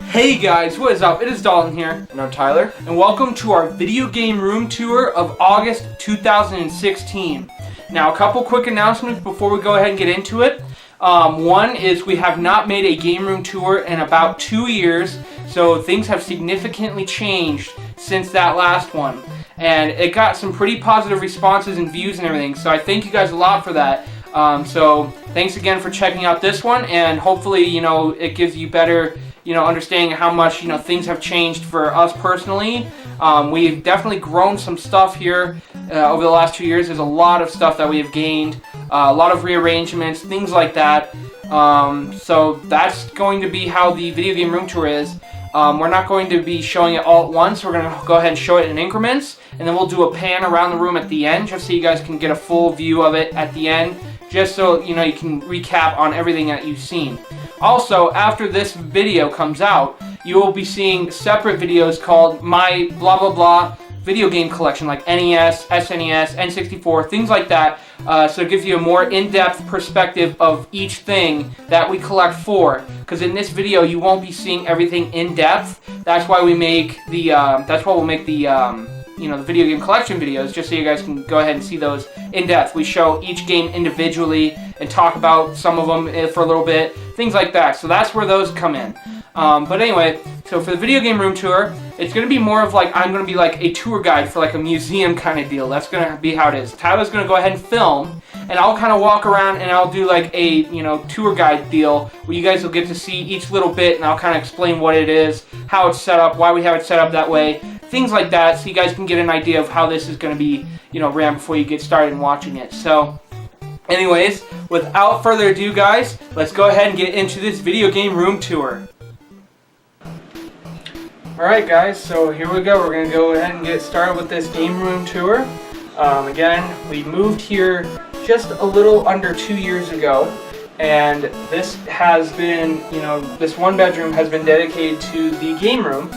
Hey guys, what is up? It is Dalton here. And I'm Tyler. And welcome to our video game room tour of August 2016. Now, a couple quick announcements before we go ahead and get into it. One is we have not made a game room tour in about 2 years, so things have significantly changed since that last one. And it got some pretty positive responses and views and everything, so I thank you guys a lot for that. So thanks again for checking out this one, and hopefully, it gives you better, understanding how much, things have changed for us personally. We've definitely grown some stuff here over the last 2 years. There's a lot of stuff that we have gained, a lot of rearrangements, things like that. So that's going to be how the video game room tour is. We're not going to be showing it all at once. We're going to go ahead and show it in increments, and then we'll do a pan around the room at the end, just so you guys can get a full view of it at the end, just so you can recap on everything that you've seen. Also, after this video comes out, you will be seeing separate videos called My Blah Blah Blah Video Game Collection, like NES, SNES, N64, things like that. So it gives you a more in-depth perspective of each thing that we collect for. Because in this video, you won't be seeing everything in depth. That's why we make the. We'll make the. The video game collection videos, just so you guys can go ahead and see those in depth. We show each game individually and talk about some of them for a little bit, things like that. So that's where those come in. But anyway, so for the video game room tour, it's going to be more of I'm going to be like a tour guide for like a museum kind of deal. That's going to be how it is. Tyler's going to go ahead and film, and I'll kind of walk around and I'll do like a, tour guide deal where you guys will get to see each little bit, and I'll kind of explain what it is, how it's set up, why we have it set up that way, things like that, so you guys can get an idea of how this is going to be, ran before you get started in watching it. So, anyways, without further ado, guys, let's go ahead and get into this video game room tour. Alright guys, so here we go. We're going to go ahead and get started with this game room tour. Again, we moved here just a little under 2 years ago, and this has been, this one bedroom has been dedicated to the game room.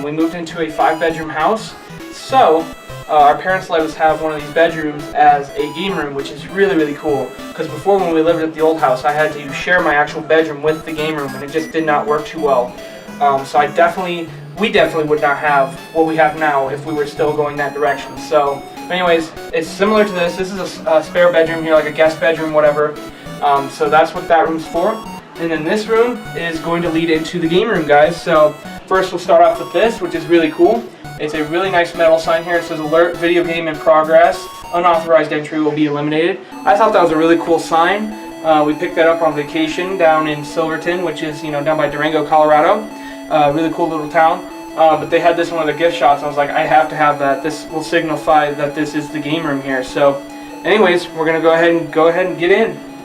We moved into a 5-bedroom house, so our parents let us have one of these bedrooms as a game room, which is really, really cool. Because before, when we lived at the old house, I had to share my actual bedroom with the game room, and it just did not work too well. So we definitely would not have what we have now if we were still going that direction. So, anyways, it's similar to this. This is a spare bedroom here, like a guest bedroom, whatever. So that's what that room's for. And then this room is going to lead into the game room, guys. So first we'll start off with this, which is really cool. It's a really nice metal sign here. It says alert, video game in progress. Unauthorized entry will be eliminated. I thought that was a really cool sign. We picked that up on vacation down in Silverton, which is, down by Durango, Colorado. Really cool little town. But they had this in one of their gift shops. I was like, I have to have that. This will signify that this is the game room here. So anyways, we're going to go ahead and get in.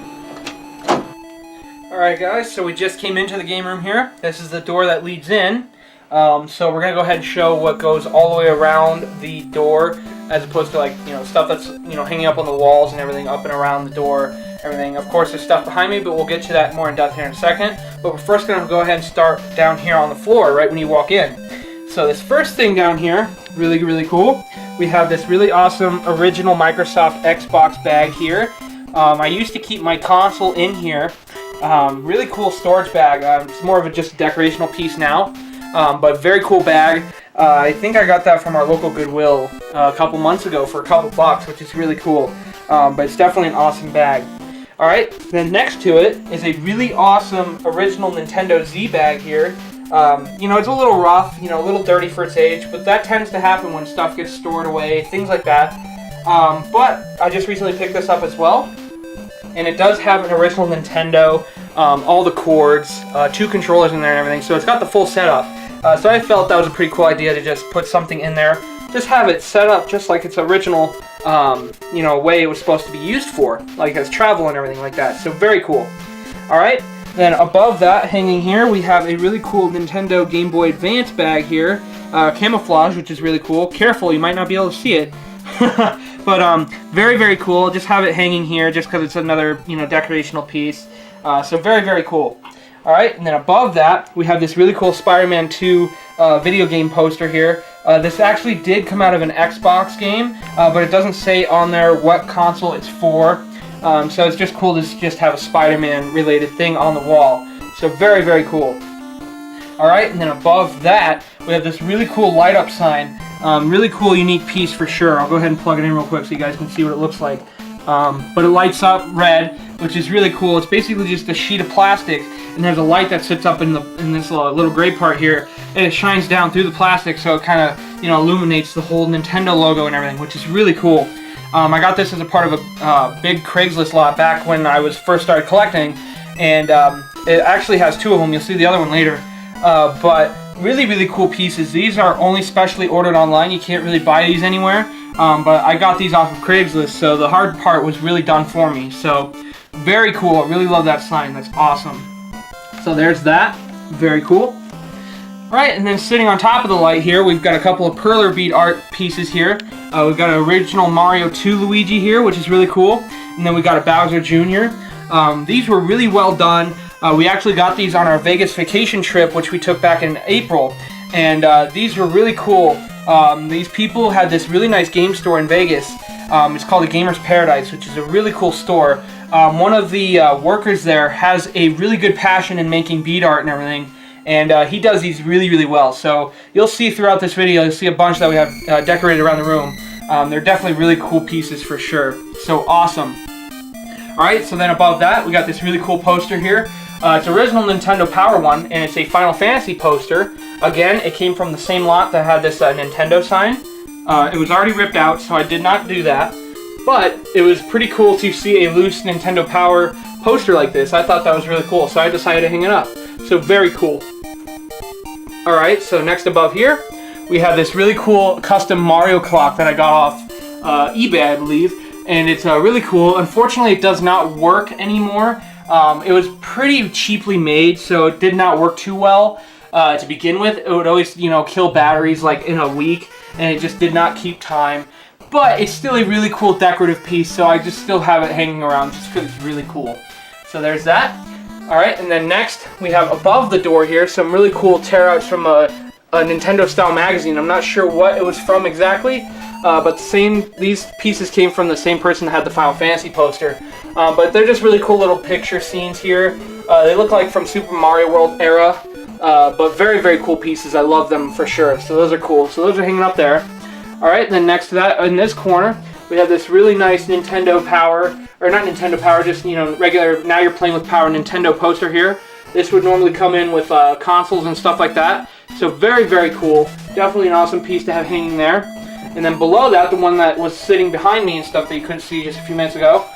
Alright guys, so we just came into the game room here. This is the door that leads in. So we're going to go ahead and show what goes all the way around the door, as opposed to stuff that's, hanging up on the walls and everything up and around the door, everything. Of course, there's stuff behind me, but we'll get to that more in depth here in a second. But we're first going to go ahead and start down here on the floor, right when you walk in. So this first thing down here, really, really cool. We have this really awesome original Microsoft Xbox bag here. I used to keep my console in here. Really cool storage bag. It's more of a just decorational piece now, but very cool bag. I think I got that from our local Goodwill a couple months ago for a couple bucks, which is really cool. But it's definitely an awesome bag. Alright, then next to it is a really awesome original Nintendo Z bag here. It's a little rough, a little dirty for its age, but that tends to happen when stuff gets stored away, things like that. But I just recently picked this up as well. And it does have an original Nintendo, all the cords, 2 controllers in there and everything, so it's got the full setup. So I felt that was a pretty cool idea to just put something in there, just have it set up just like its original, way it was supposed to be used for, like as travel and everything like that. So very cool. Alright, then above that, hanging here, we have a really cool Nintendo Game Boy Advance bag here, camouflage, which is really cool. Careful, you might not be able to see it. But very, very cool. Just have it hanging here just because it's another, decorational piece. So very, very cool. Alright, and then above that, we have this really cool Spider-Man 2 video game poster here. This actually did come out of an Xbox game, but it doesn't say on there what console it's for. So it's just cool to just have a Spider-Man related thing on the wall. So very, very cool. Alright, and then above that, we have this really cool light up sign. Really cool, unique piece for sure. I'll go ahead and plug it in real quick so you guys can see what it looks like. But it lights up red, which is really cool. It's basically just a sheet of plastic, and there's a light that sits up in this little gray part here, and it shines down through the plastic, so it kind of illuminates the whole Nintendo logo and everything, which is really cool. I got this as a part of a big Craigslist lot back when I first started collecting, and it actually has two of them. You'll see the other one later. But really, really cool pieces. These are only specially ordered online. You can't really buy these anywhere. But I got these off of Craigslist, so the hard part was really done for me. So very cool. I really love that sign. That's awesome. So there's that. Very cool. Alright, and then sitting on top of the light here, we've got a couple of perler bead art pieces here. We've got an original Mario 2 Luigi here, which is really cool. And then we got a Bowser Jr. These were really well done. We actually got these on our Vegas vacation trip, which we took back in April. And these were really cool. These people had this really nice game store in Vegas. It's called the Gamer's Paradise, which is a really cool store. One of the workers there has a really good passion in making bead art and everything. And he does these really, really well. So you'll see throughout this video, you'll see a bunch that we have decorated around the room. They're definitely really cool pieces for sure. So awesome. Alright, so then above that, we got this really cool poster here. It's original Nintendo Power one, and it's a Final Fantasy poster. Again, it came from the same lot that had this Nintendo sign. It was already ripped out, so I did not do that. But it was pretty cool to see a loose Nintendo Power poster like this. I thought that was really cool, so I decided to hang it up. So very cool. Alright, so next above here, we have this really cool custom Mario clock that I got off eBay, I believe. And it's really cool. Unfortunately, it does not work anymore. It was pretty cheaply made, so it did not work too well to begin with. It would always, kill batteries like in a week, and it just did not keep time. But it's still a really cool decorative piece, so I just still have it hanging around just because it's really cool. So there's that. Alright, and then next we have above the door here some really cool tear-outs from a Nintendo-style magazine. I'm not sure what it was from exactly, but these pieces came from the same person that had the Final Fantasy poster. But they're just really cool little picture scenes here. They look like from Super Mario World era, but very, very cool pieces. I love them for sure. So those are cool. So those are hanging up there. Alright, then next to that, in this corner, we have this really nice Nintendo Power, or not Nintendo Power, just, regular, now you're playing with Power Nintendo poster here. This would normally come in with consoles and stuff like that. So very, very cool. Definitely an awesome piece to have hanging there. And then below that, the one that was sitting behind me and stuff that you couldn't see just a few minutes ago.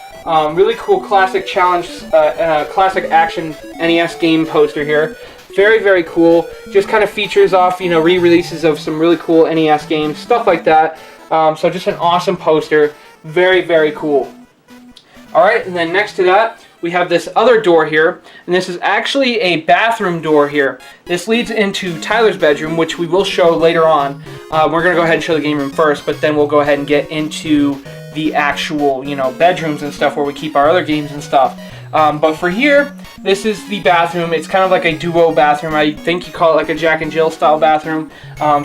Really cool classic challenge, classic action NES game poster here. Very, very cool. Just kind of features off, re-releases of some really cool NES games, stuff like that. So just an awesome poster. Very, very cool. Alright, and then next to that, we have this other door here, and this is actually a bathroom door here. This leads into Tyler's bedroom, which we will show later on. We're going to go ahead and show the game room first, but then we'll go ahead and get into the actual, bedrooms and stuff where we keep our other games and stuff. But for here, this is the bathroom. It's kind of like a duo bathroom. I think you call it like a Jack and Jill style bathroom.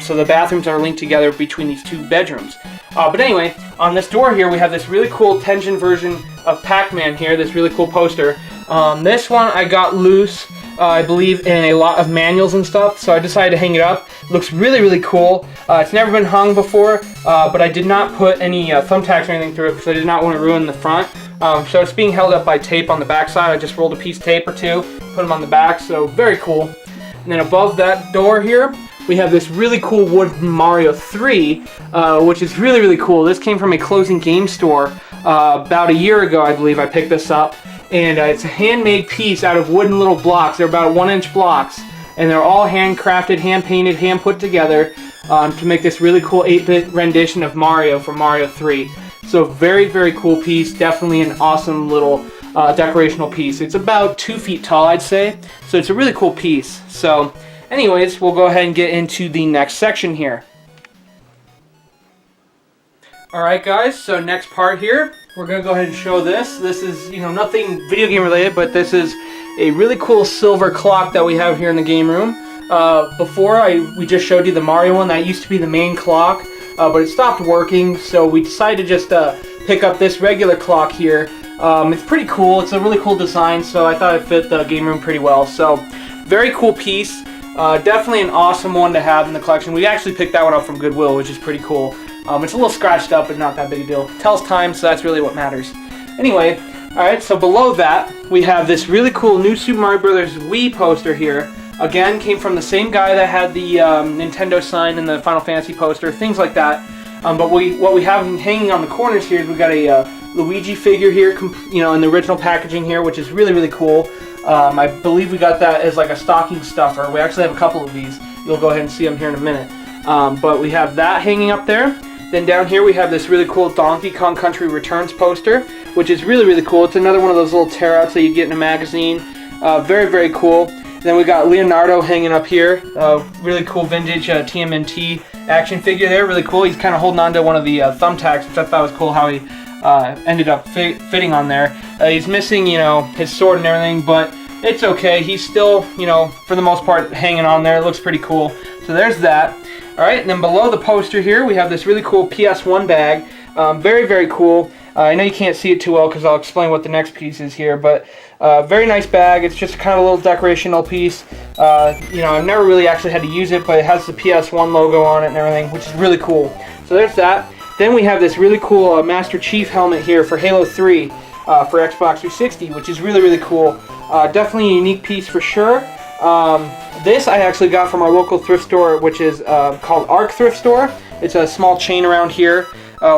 So the bathrooms are linked together between these two bedrooms. But anyway, on this door here, we have this really cool Tengen version of Pac-Man here, this really cool poster. This one I got loose, I believe, in a lot of manuals and stuff, so I decided to hang it up. It looks really, really cool. It's never been hung before, but I did not put any thumbtacks or anything through it because I did not want to ruin the front. So it's being held up by tape on the back side. I just rolled a piece of tape or two, put them on the back, so very cool. And then above that door here, we have this really cool wooden Mario 3, which is really, really cool. This came from a closing game store about a year ago, I believe. I picked this up, and it's a handmade piece out of wooden little blocks. They're about 1-inch blocks, and they're all handcrafted, hand-painted, hand-put together to make this really cool 8-bit rendition of Mario for Mario 3. So very, very cool piece. Definitely an awesome little decorational piece. It's about 2 feet tall, I'd say. So it's a really cool piece. So anyways, we'll go ahead and get into the next section here. Alright guys, so next part here, we're going to go ahead and show this. This is, nothing video game related, but this is a really cool silver clock that we have here in the game room. Before, we just showed you the Mario one. That used to be the main clock, but it stopped working, so we decided to just pick up this regular clock here. It's pretty cool. It's a really cool design, so I thought it fit the game room pretty well. So, very cool piece. Definitely an awesome one to have in the collection. We actually picked that one up from Goodwill, which is pretty cool. It's a little scratched up, but not that big a deal. Tells time, so that's really what matters. Anyway, alright, so below that, we have this really cool new Super Mario Bros. Wii poster here. Again, came from the same guy that had the Nintendo sign and the Final Fantasy poster, things like that. But what we have hanging on the corners here is we got a Luigi figure here, in the original packaging here, which is really, really cool. I believe we got that as like a stocking stuffer. We actually have a couple of these. You'll go ahead and see them here in a minute. But we have that hanging up there. Then down here we have this really cool Donkey Kong Country Returns poster, which is really, really cool. It's another one of those little tear-outs that you get in a magazine. Very, very cool. Then we got Leonardo hanging up here. Really cool vintage TMNT action figure there. Really cool. He's kind of holding on to one of the thumbtacks, which I thought was cool how he ended up fitting on there. He's missing, his sword and everything, but it's okay. He's still, for the most part, hanging on there. It looks pretty cool. So there's that. All right, and then below the poster here, we have this really cool PS1 bag. Very, very cool. I know you can't see it too well because I'll explain what the next piece is here, but very nice bag. It's just kind of a little decorational piece. I've never really actually had to use it, but it has the PS1 logo on it and everything, which is really cool. So there's that. Then we have this really cool Master Chief helmet here for Halo 3 for Xbox 360, which is really, really cool. Definitely a unique piece for sure. This I actually got from our local thrift store, which is called Arc Thrift Store. It's a small chain around here.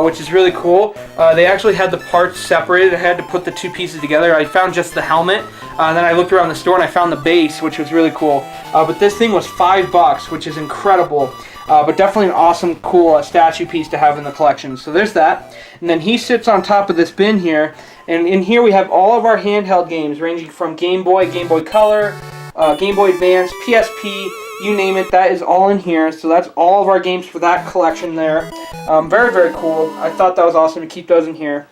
Which is really cool. They actually had the parts separated. I had to put the two pieces together. I found just the helmet. Then I looked around the store and I found the base, which was really cool. But this thing was $5, which is incredible. But definitely an awesome, cool statue piece to have in the collection. So there's that. And then he sits on top of this bin here. And in here we have all of our handheld games, ranging from Game Boy, Game Boy Color, Game Boy Advance, PSP, you name it, that is all in here. So that's all of our games for that collection there. Very, very cool. I thought that was awesome to keep those in here.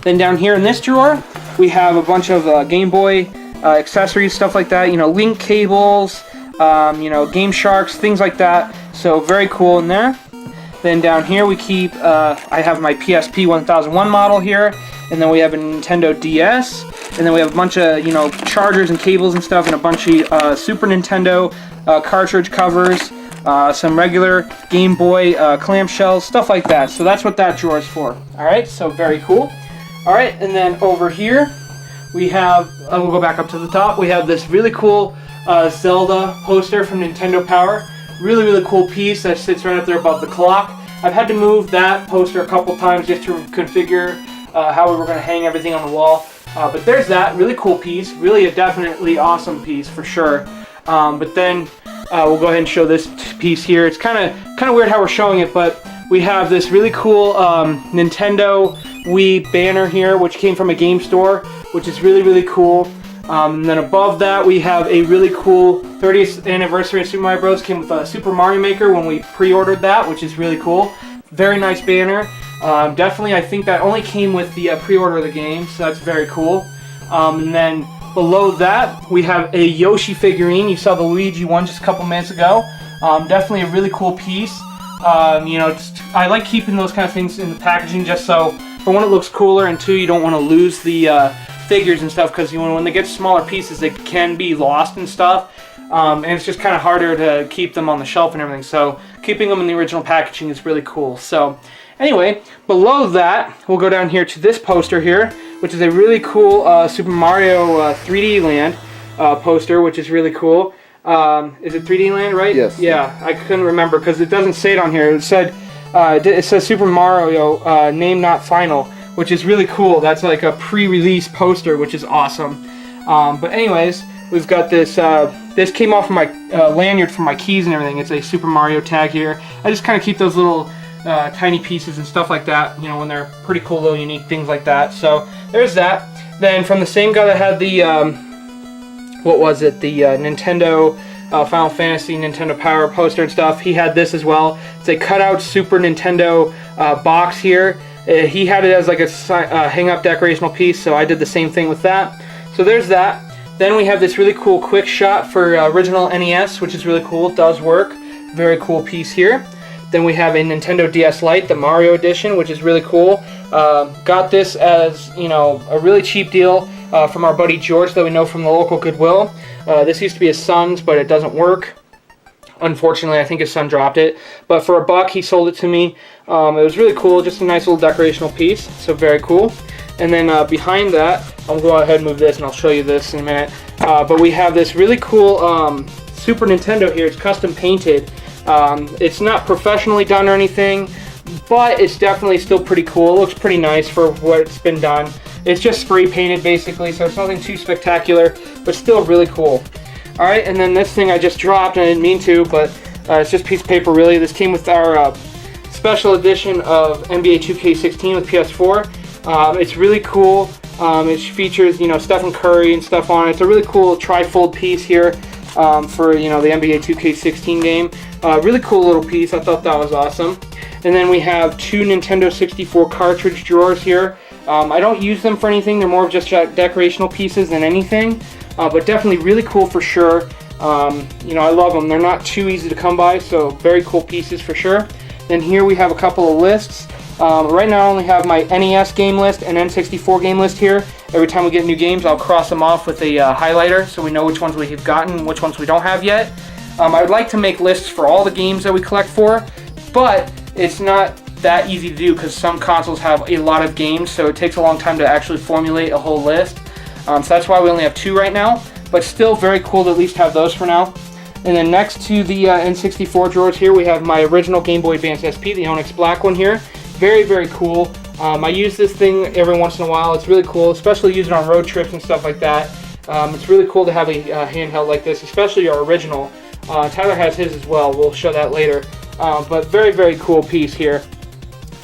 Then down here in this drawer, we have a bunch of Game Boy accessories, stuff like that. Link cables, Game Sharks, things like that. So very cool in there. Then down here we keep, I have my PSP 1001 model here. And then we have a Nintendo DS. And then we have a bunch of, chargers and cables and stuff, and a bunch of Super Nintendo cartridge covers, some regular Game Boy clamshells, stuff like that. So that's what that drawer is for. Alright, so very cool. Alright, and then over here we have, we'll go back up to the top, we have this really cool Zelda poster from Nintendo Power. Really, really cool piece that sits right up there above the clock. I've had to move that poster a couple times just to configure how we were going to hang everything on the wall. But there's that, really cool piece, really a definitely awesome piece for sure. But then we'll go ahead and show this piece here. It's kind of weird how we're showing it, but we have this really cool Nintendo Wii banner here, which came from a game store, which is really, really cool. And then above that, we have a really cool 30th anniversary of Super Mario Bros. Came with a Super Mario Maker when we pre-ordered that, which is really cool. Very nice banner. Definitely, I think that only came with the pre-order of the game, so that's very cool. And then below that, we have a Yoshi figurine. You saw the Luigi one just a couple minutes ago. Definitely a really cool piece. I like keeping those kind of things in the packaging just so, for one, it looks cooler, and two, you don't want to lose the figures and stuff, because when they get smaller pieces, they can be lost and stuff. And it's just kind of harder to keep them on the shelf and everything. So keeping them in the original packaging is really cool. So anyway, below that, we'll go down here to this poster here, which is a really cool Super Mario 3D Land poster, which is really cool. Is it 3D Land, right? Yes. Yeah, I couldn't remember because it doesn't say it on here. It said it says Super Mario Name Not Final, which is really cool. That's like a pre-release poster, which is awesome. But anyways, we've got this. This came off of my lanyard for my keys and everything. It's a Super Mario tag here. I just kind of keep those little tiny pieces and stuff like that, when they're pretty cool, little unique things like that. So there's that. Then from the same guy that had the the Nintendo Final Fantasy Nintendo Power poster and stuff, he had this as well. It's a cutout Super Nintendo box here. He had it as like a hang-up decorational piece, so I did the same thing with that. So there's that. Then we have this really cool quick shot for original NES, which is really cool. It does work. Very cool piece here. Then we have a Nintendo DS Lite, the Mario edition, which is really cool. Got this as, a really cheap deal. from our buddy George that we know from the local Goodwill. This used to be his son's, but it doesn't work. Unfortunately, I think his son dropped it. But for $1, he sold it to me. It was really cool, just a nice little decorational piece. So very cool. And then behind that, I'll go ahead and move this, and I'll show you this in a minute. But we have this really cool Super Nintendo here. It's custom painted. It's not professionally done or anything, but it's definitely still pretty cool. It looks pretty nice for what's been done. It's just spray painted basically, so it's nothing too spectacular, but still really cool. Alright, and then this thing I just dropped, and I didn't mean to, but it's just a piece of paper really. This came with our special edition of NBA 2K16 with PS4. It's really cool. It features, you know, Stephen Curry and stuff on it. It's a really cool tri-fold piece here for, you know, the NBA 2K16 game. Really cool little piece. I thought that was awesome. And then we have 2 Nintendo 64 cartridge drawers here. I don't use them for anything. They're more of just decorational pieces than anything. But definitely really cool for sure. You know, I love them. They're not too easy to come by, so very cool pieces for sure. Then here we have a couple of lists. Right now I only have my NES game list and N64 game list here. Every time we get new games, I'll cross them off with a highlighter so we know which ones we have gotten and which ones we don't have yet. I would like to make lists for all the games that we collect for, but it's not that easy to do because some consoles have a lot of games, so it takes a long time to actually formulate a whole list. So that's why we only have 2 right now, but still very cool to at least have those for now. And then next to the N64 drawers here, we have my original Game Boy Advance SP, the Onyx Black one here. Very, very cool. I use this thing every once in a while. It's really cool, especially use it on road trips and stuff like that. It's really cool to have a handheld like this, especially our original. Tyler has his as well. We'll show that later. But very, very cool piece here.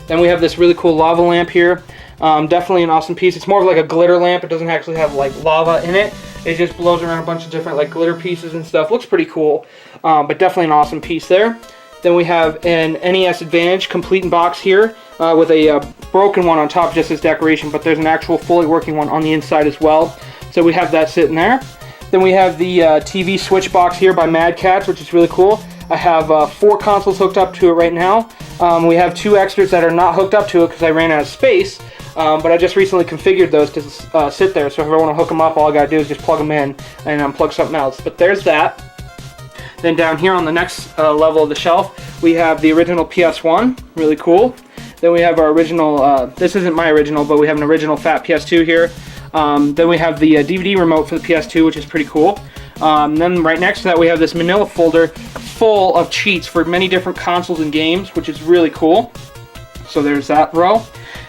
Then we have this really cool lava lamp here. Definitely an awesome piece. It's more of like a glitter lamp. It doesn't actually have like lava in it. It just blows around a bunch of different like glitter pieces and stuff. Looks pretty cool, but definitely an awesome piece there. Then we have an NES Advantage complete in box here with a broken one on top just as decoration, but there's an actual fully working one on the inside as well. So we have that sitting there. Then we have the TV Switch box here by Mad Cats, which is really cool. I have 4 consoles hooked up to it right now. We have 2 extras that are not hooked up to it because I ran out of space. But I just recently configured those to sit there, so if I want to hook them up, all I gotta do is just plug them in and unplug something else. But there's that. Then down here on the next level of the shelf, we have the original PS1, really cool. Then we have our original, this isn't my original, but we have an original fat PS2 here. Then we have the DVD remote for the PS2, which is pretty cool. Then right next to that, we have this manila folder full of cheats for many different consoles and games, which is really cool. So there's that row.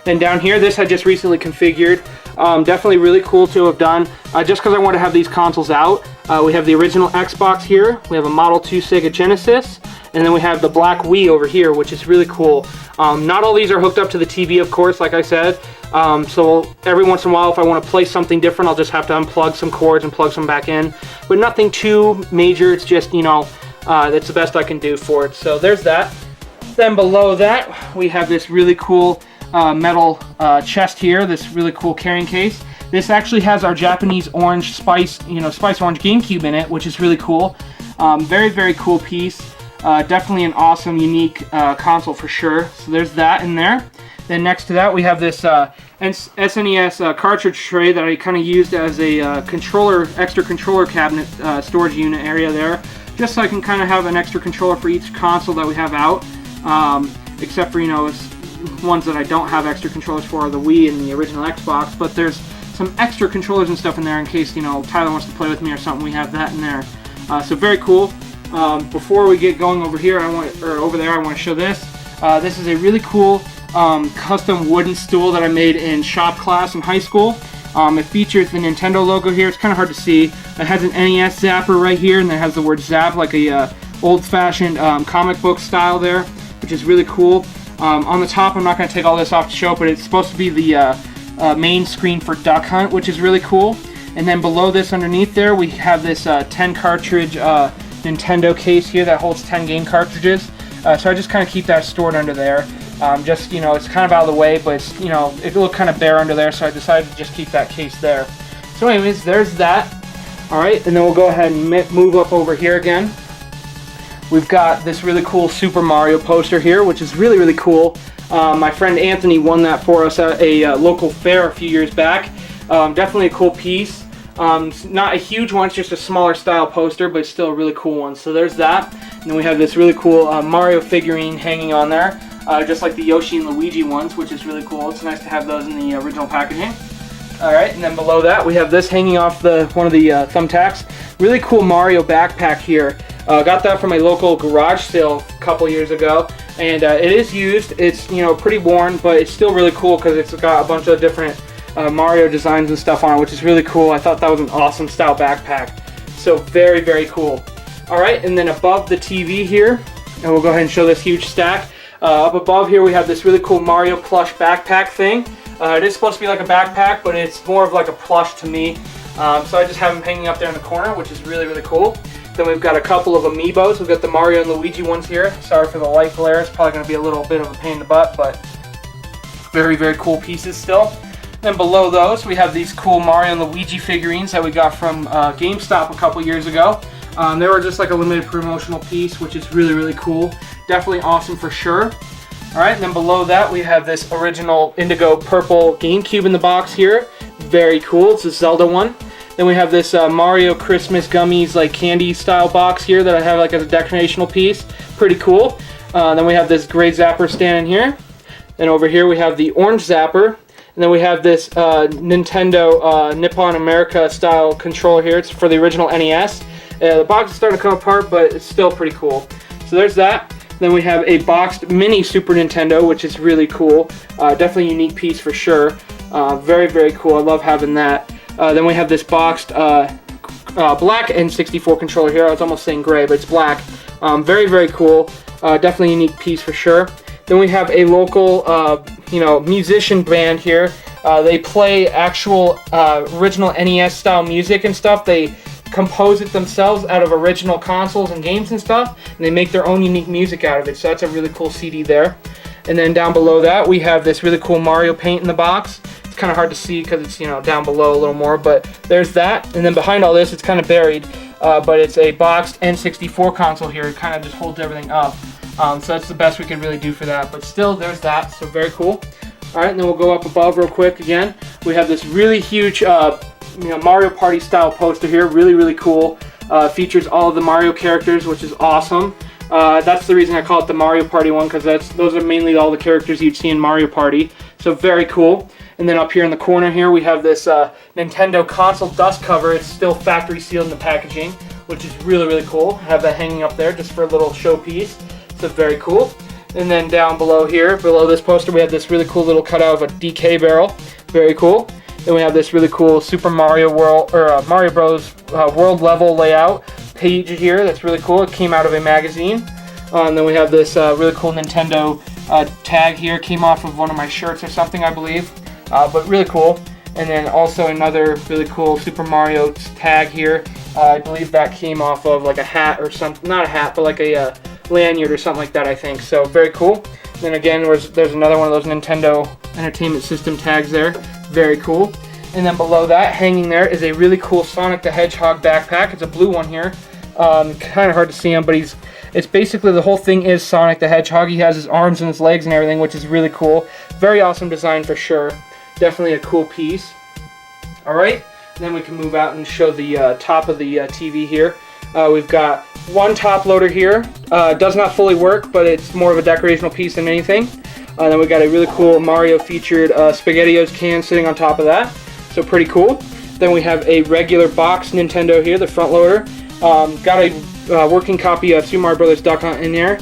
Then down here, this I just recently configured. Definitely really cool to have done, just because I want to have these consoles out. We have the original Xbox here, we have a Model 2 Sega Genesis, and then we have the black Wii over here, which is really cool. Not all these are hooked up to the TV, of course, like I said. So every once in a while, if I want to play something different, I'll just have to unplug some cords and plug some back in. But nothing too major, it's just, you know, that's the best I can do for it. So there's that. Then below that, we have this really cool metal chest here, this really cool carrying case. This actually has our Japanese orange spice, spice orange GameCube in it, which is really cool. Very, very cool piece. Definitely an awesome, unique console for sure. So there's that in there. Then next to that, we have this SNES cartridge tray that I kind of used as a extra controller cabinet storage unit area there, just so I can kind of have an extra controller for each console that we have out. Except for, ones that I don't have extra controllers for are the Wii and the original Xbox, but there's some extra controllers and stuff in there in case, Tyler wants to play with me or something. We have that in there. So very cool. Before we get going over here, over there, I want to show this. This is a really cool custom wooden stool that I made in shop class in high school. It features the Nintendo logo here. It's kind of hard to see. It has an NES zapper right here, and it has the word zap like a old-fashioned comic book style there, which is really cool. On the top, I'm not going to take all this off to show, but it's supposed to be the main screen for Duck Hunt, which is really cool. And then below this, underneath there, we have this 10 cartridge Nintendo case here that holds 10 game cartridges. So I just kind of keep that stored under there. It's kind of out of the way, but it's, it looked kind of bare under there, so I decided to just keep that case there. So anyways, there's that. Alright, and then we'll go ahead and move up over here again. We've got this really cool Super Mario poster here, which is really, really cool. My friend Anthony won that for us at a local fair a few years back. Definitely a cool piece. Not a huge one, it's just a smaller style poster, but it's still a really cool one. So there's that. And then we have this really cool Mario figurine hanging on there, just like the Yoshi and Luigi ones, which is really cool. It's nice to have those in the original packaging. Alright, and then below that we have this hanging off one of the thumbtacks. Really cool Mario backpack here. Got that from a local garage sale a couple years ago, and it is used. It's, you know, pretty worn, but it's still really cool because it's got a bunch of different Mario designs and stuff on it, which is really cool. I thought that was an awesome style backpack. So very, very cool. Alright, and then above the TV here, and we'll go ahead and show this huge stack. Up above here we have this really cool Mario plush backpack thing. It is supposed to be like a backpack, but it's more of like a plush to me. So I just have them hanging up there in the corner, which is really, really cool. Then we've got a couple of amiibos. We've got the Mario and Luigi ones here. Sorry for the light glare. It's probably going to be a little bit of a pain in the butt, but very, very cool pieces still. Then below those, we have these cool Mario and Luigi figurines that we got from GameStop a couple years ago. They were just like a limited promotional piece, which is really, really cool. Definitely awesome for sure. Alright, and then below that we have this original indigo purple GameCube in the box here. Very cool. It's a Zelda one. Then we have this Mario Christmas gummies, like candy style box here that I have like as a decorational piece. Pretty cool. Then we have this gray zapper standing here. Then over here we have the orange zapper. And then we have this Nintendo Nippon America style controller here. It's for the original NES. The box is starting to come apart, but it's still pretty cool. So there's that. Then we have a boxed mini Super Nintendo, which is really cool. Definitely a unique piece for sure. Very, very cool. I love having that. Then we have this boxed black N64 controller here. I was almost saying gray, but it's black. Very, very cool. Definitely a unique piece for sure. Then we have a local, musician band here. They play actual original NES style music and stuff. They compose it themselves out of original consoles and games and stuff, and they make their own unique music out of it. So that's a really cool CD there. And then down below that we have this really cool Mario paint in the box. It's kind of hard to see because it's, you know, down below a little more, but there's that. And then behind all this, it's kind of buried, but it's a boxed N64 console here. It kind of just holds everything up. So that's the best we can really do for that. But still, there's that. So very cool. All right, and then we'll go up above real quick again. We have this really huge Mario Party style poster here. Really, really cool. Features all of the Mario characters, which is awesome. That's the reason I call it the Mario Party one, because those are mainly all the characters you'd see in Mario Party. So very cool. And then up here in the corner here, we have this Nintendo console dust cover. It's still factory sealed in the packaging, which is really, really cool. I have that hanging up there just for a little showpiece. So very cool. And then down below here, below this poster, we have this really cool little cutout of a DK barrel. Very cool. Then we have this really cool Super Mario World, or Mario Bros. World level layout page here. That's really cool. It came out of a magazine. And then we have this really cool Nintendo tag here. Came off of one of my shirts or something, I believe. But really cool. And then also another really cool Super Mario tag here. I believe that came off of like a hat or something. Not a hat, but like a lanyard or something like that, I think. So very cool. And then again, there's another one of those Nintendo Entertainment System tags there. Very cool. And then below that, hanging there, is a really cool Sonic the Hedgehog backpack. It's a blue one here. Kind of hard to see him, but it's basically, the whole thing is Sonic the Hedgehog. He has his arms and his legs and everything, which is really cool. Very awesome design for sure. Definitely a cool piece. Alright, then we can move out and show the top of the TV here. We've got one top loader here. Does not fully work, but it's more of a decorational piece than anything. Then we've got a really cool Mario featured SpaghettiOs can sitting on top of that. So pretty cool. Then we have a regular box Nintendo here, the front loader. Got a working copy of Super Mario Bros. Duck Hunt in there.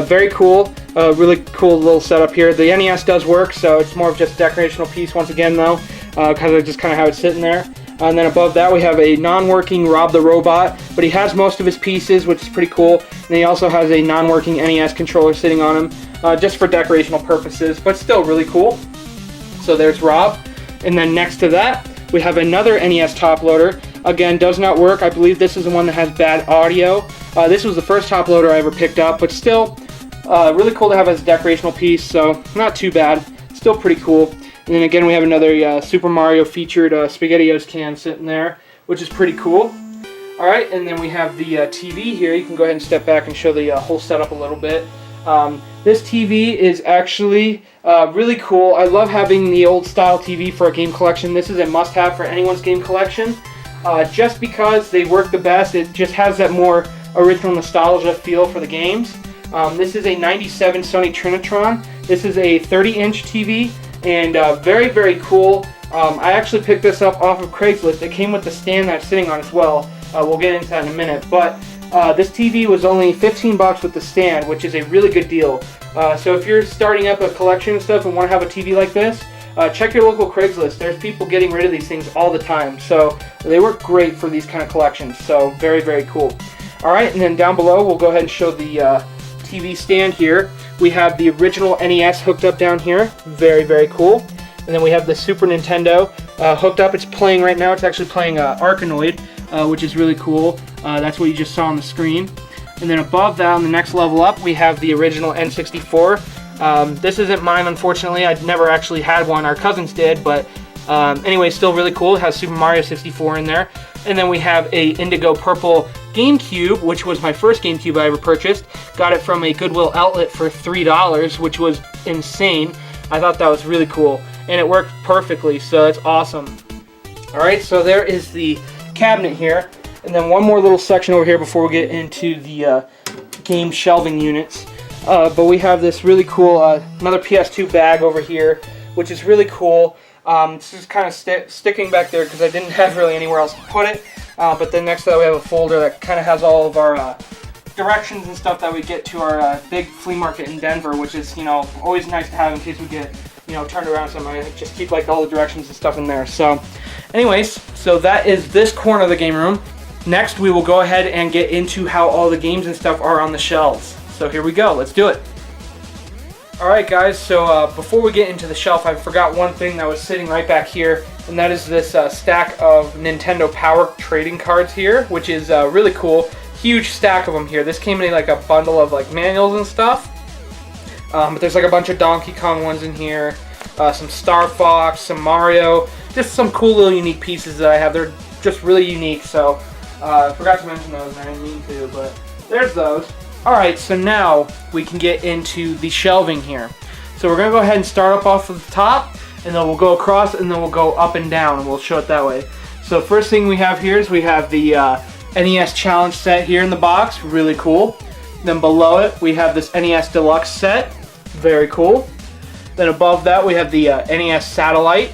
Very cool. Really cool little setup here. The NES does work, so it's more of just a decorational piece once again though, because I just kind of have it sitting there. And then above that we have a non-working Rob the Robot, but he has most of his pieces, which is pretty cool. And he also has a non-working NES controller sitting on him, just for decorational purposes, but still really cool. So there's Rob. And then next to that, we have another NES top loader. Again, does not work. I believe this is the one that has bad audio. This was the first top loader I ever picked up, but still really cool to have as a decorational piece, so not too bad. Still pretty cool. And then again, we have another Super Mario featured SpaghettiOs can sitting there, which is pretty cool. Alright, and then we have the TV here. You can go ahead and step back and show the whole setup a little bit. This TV is actually really cool. I love having the old style TV for a game collection. This is a must-have for anyone's game collection. Just because they work the best, it just has that more original nostalgia feel for the games. This is a 97 Sony Trinitron. This is a 30-inch TV, and very, very cool. I actually picked this up off of Craigslist. It came with the stand that it's sitting on as well. We'll get into that in a minute. But this TV was only 15 bucks with the stand, which is a really good deal. So if you're starting up a collection and stuff and want to have a TV like this, check your local Craigslist. There's people getting rid of these things all the time. So they work great for these kind of collections. So very, very cool. Alright, and then down below we'll go ahead and show the TV stand here. We have the original NES hooked up down here. Very, very cool. And then we have the Super Nintendo hooked up. It's playing right now. It's actually playing Arkanoid, which is really cool. That's what you just saw on the screen. And then above that, on the next level up, we have the original N64. This isn't mine, unfortunately. I'd never actually had one. Our cousins did, but anyway, still really cool. It has Super Mario 64 in there. And then we have a indigo purple GameCube, which was my first GameCube I ever purchased. Got it from a Goodwill outlet for $3, which was insane. I thought that was really cool. And it worked perfectly, so that's awesome. Alright, so there is the cabinet here. And then one more little section over here before we get into the game shelving units. But we have this really cool, another PS2 bag over here, which is really cool. This is kind of sticking back there because I didn't have really anywhere else to put it. But then next to that we have a folder that kind of has all of our directions and stuff that we get to our big flea market in Denver, which is, always nice to have in case we get, turned around somewhere. I just keep like all the directions and stuff in there. So anyways, so that is this corner of the game room. Next we will go ahead and get into how all the games and stuff are on the shelves. So here we go, let's do it. Alright guys, so before we get into the shelf, I forgot one thing that was sitting right back here, and that is this stack of Nintendo Power trading cards here, which is really cool. Huge stack of them here. This came in like a bundle of like manuals and stuff. But there's like a bunch of Donkey Kong ones in here, some Star Fox, some Mario, just some cool little unique pieces that I have. They're just really unique, so I forgot to mention those, and I didn't mean to, but there's those. Alright, so now we can get into the shelving here. So we're going to go ahead and start up off of the top, and then we'll go across, and then we'll go up and down, and we'll show it that way. So first thing we have here is we have the NES Challenge set here in the box, really cool. Then below it we have this NES Deluxe set, very cool. Then above that we have the NES Satellite.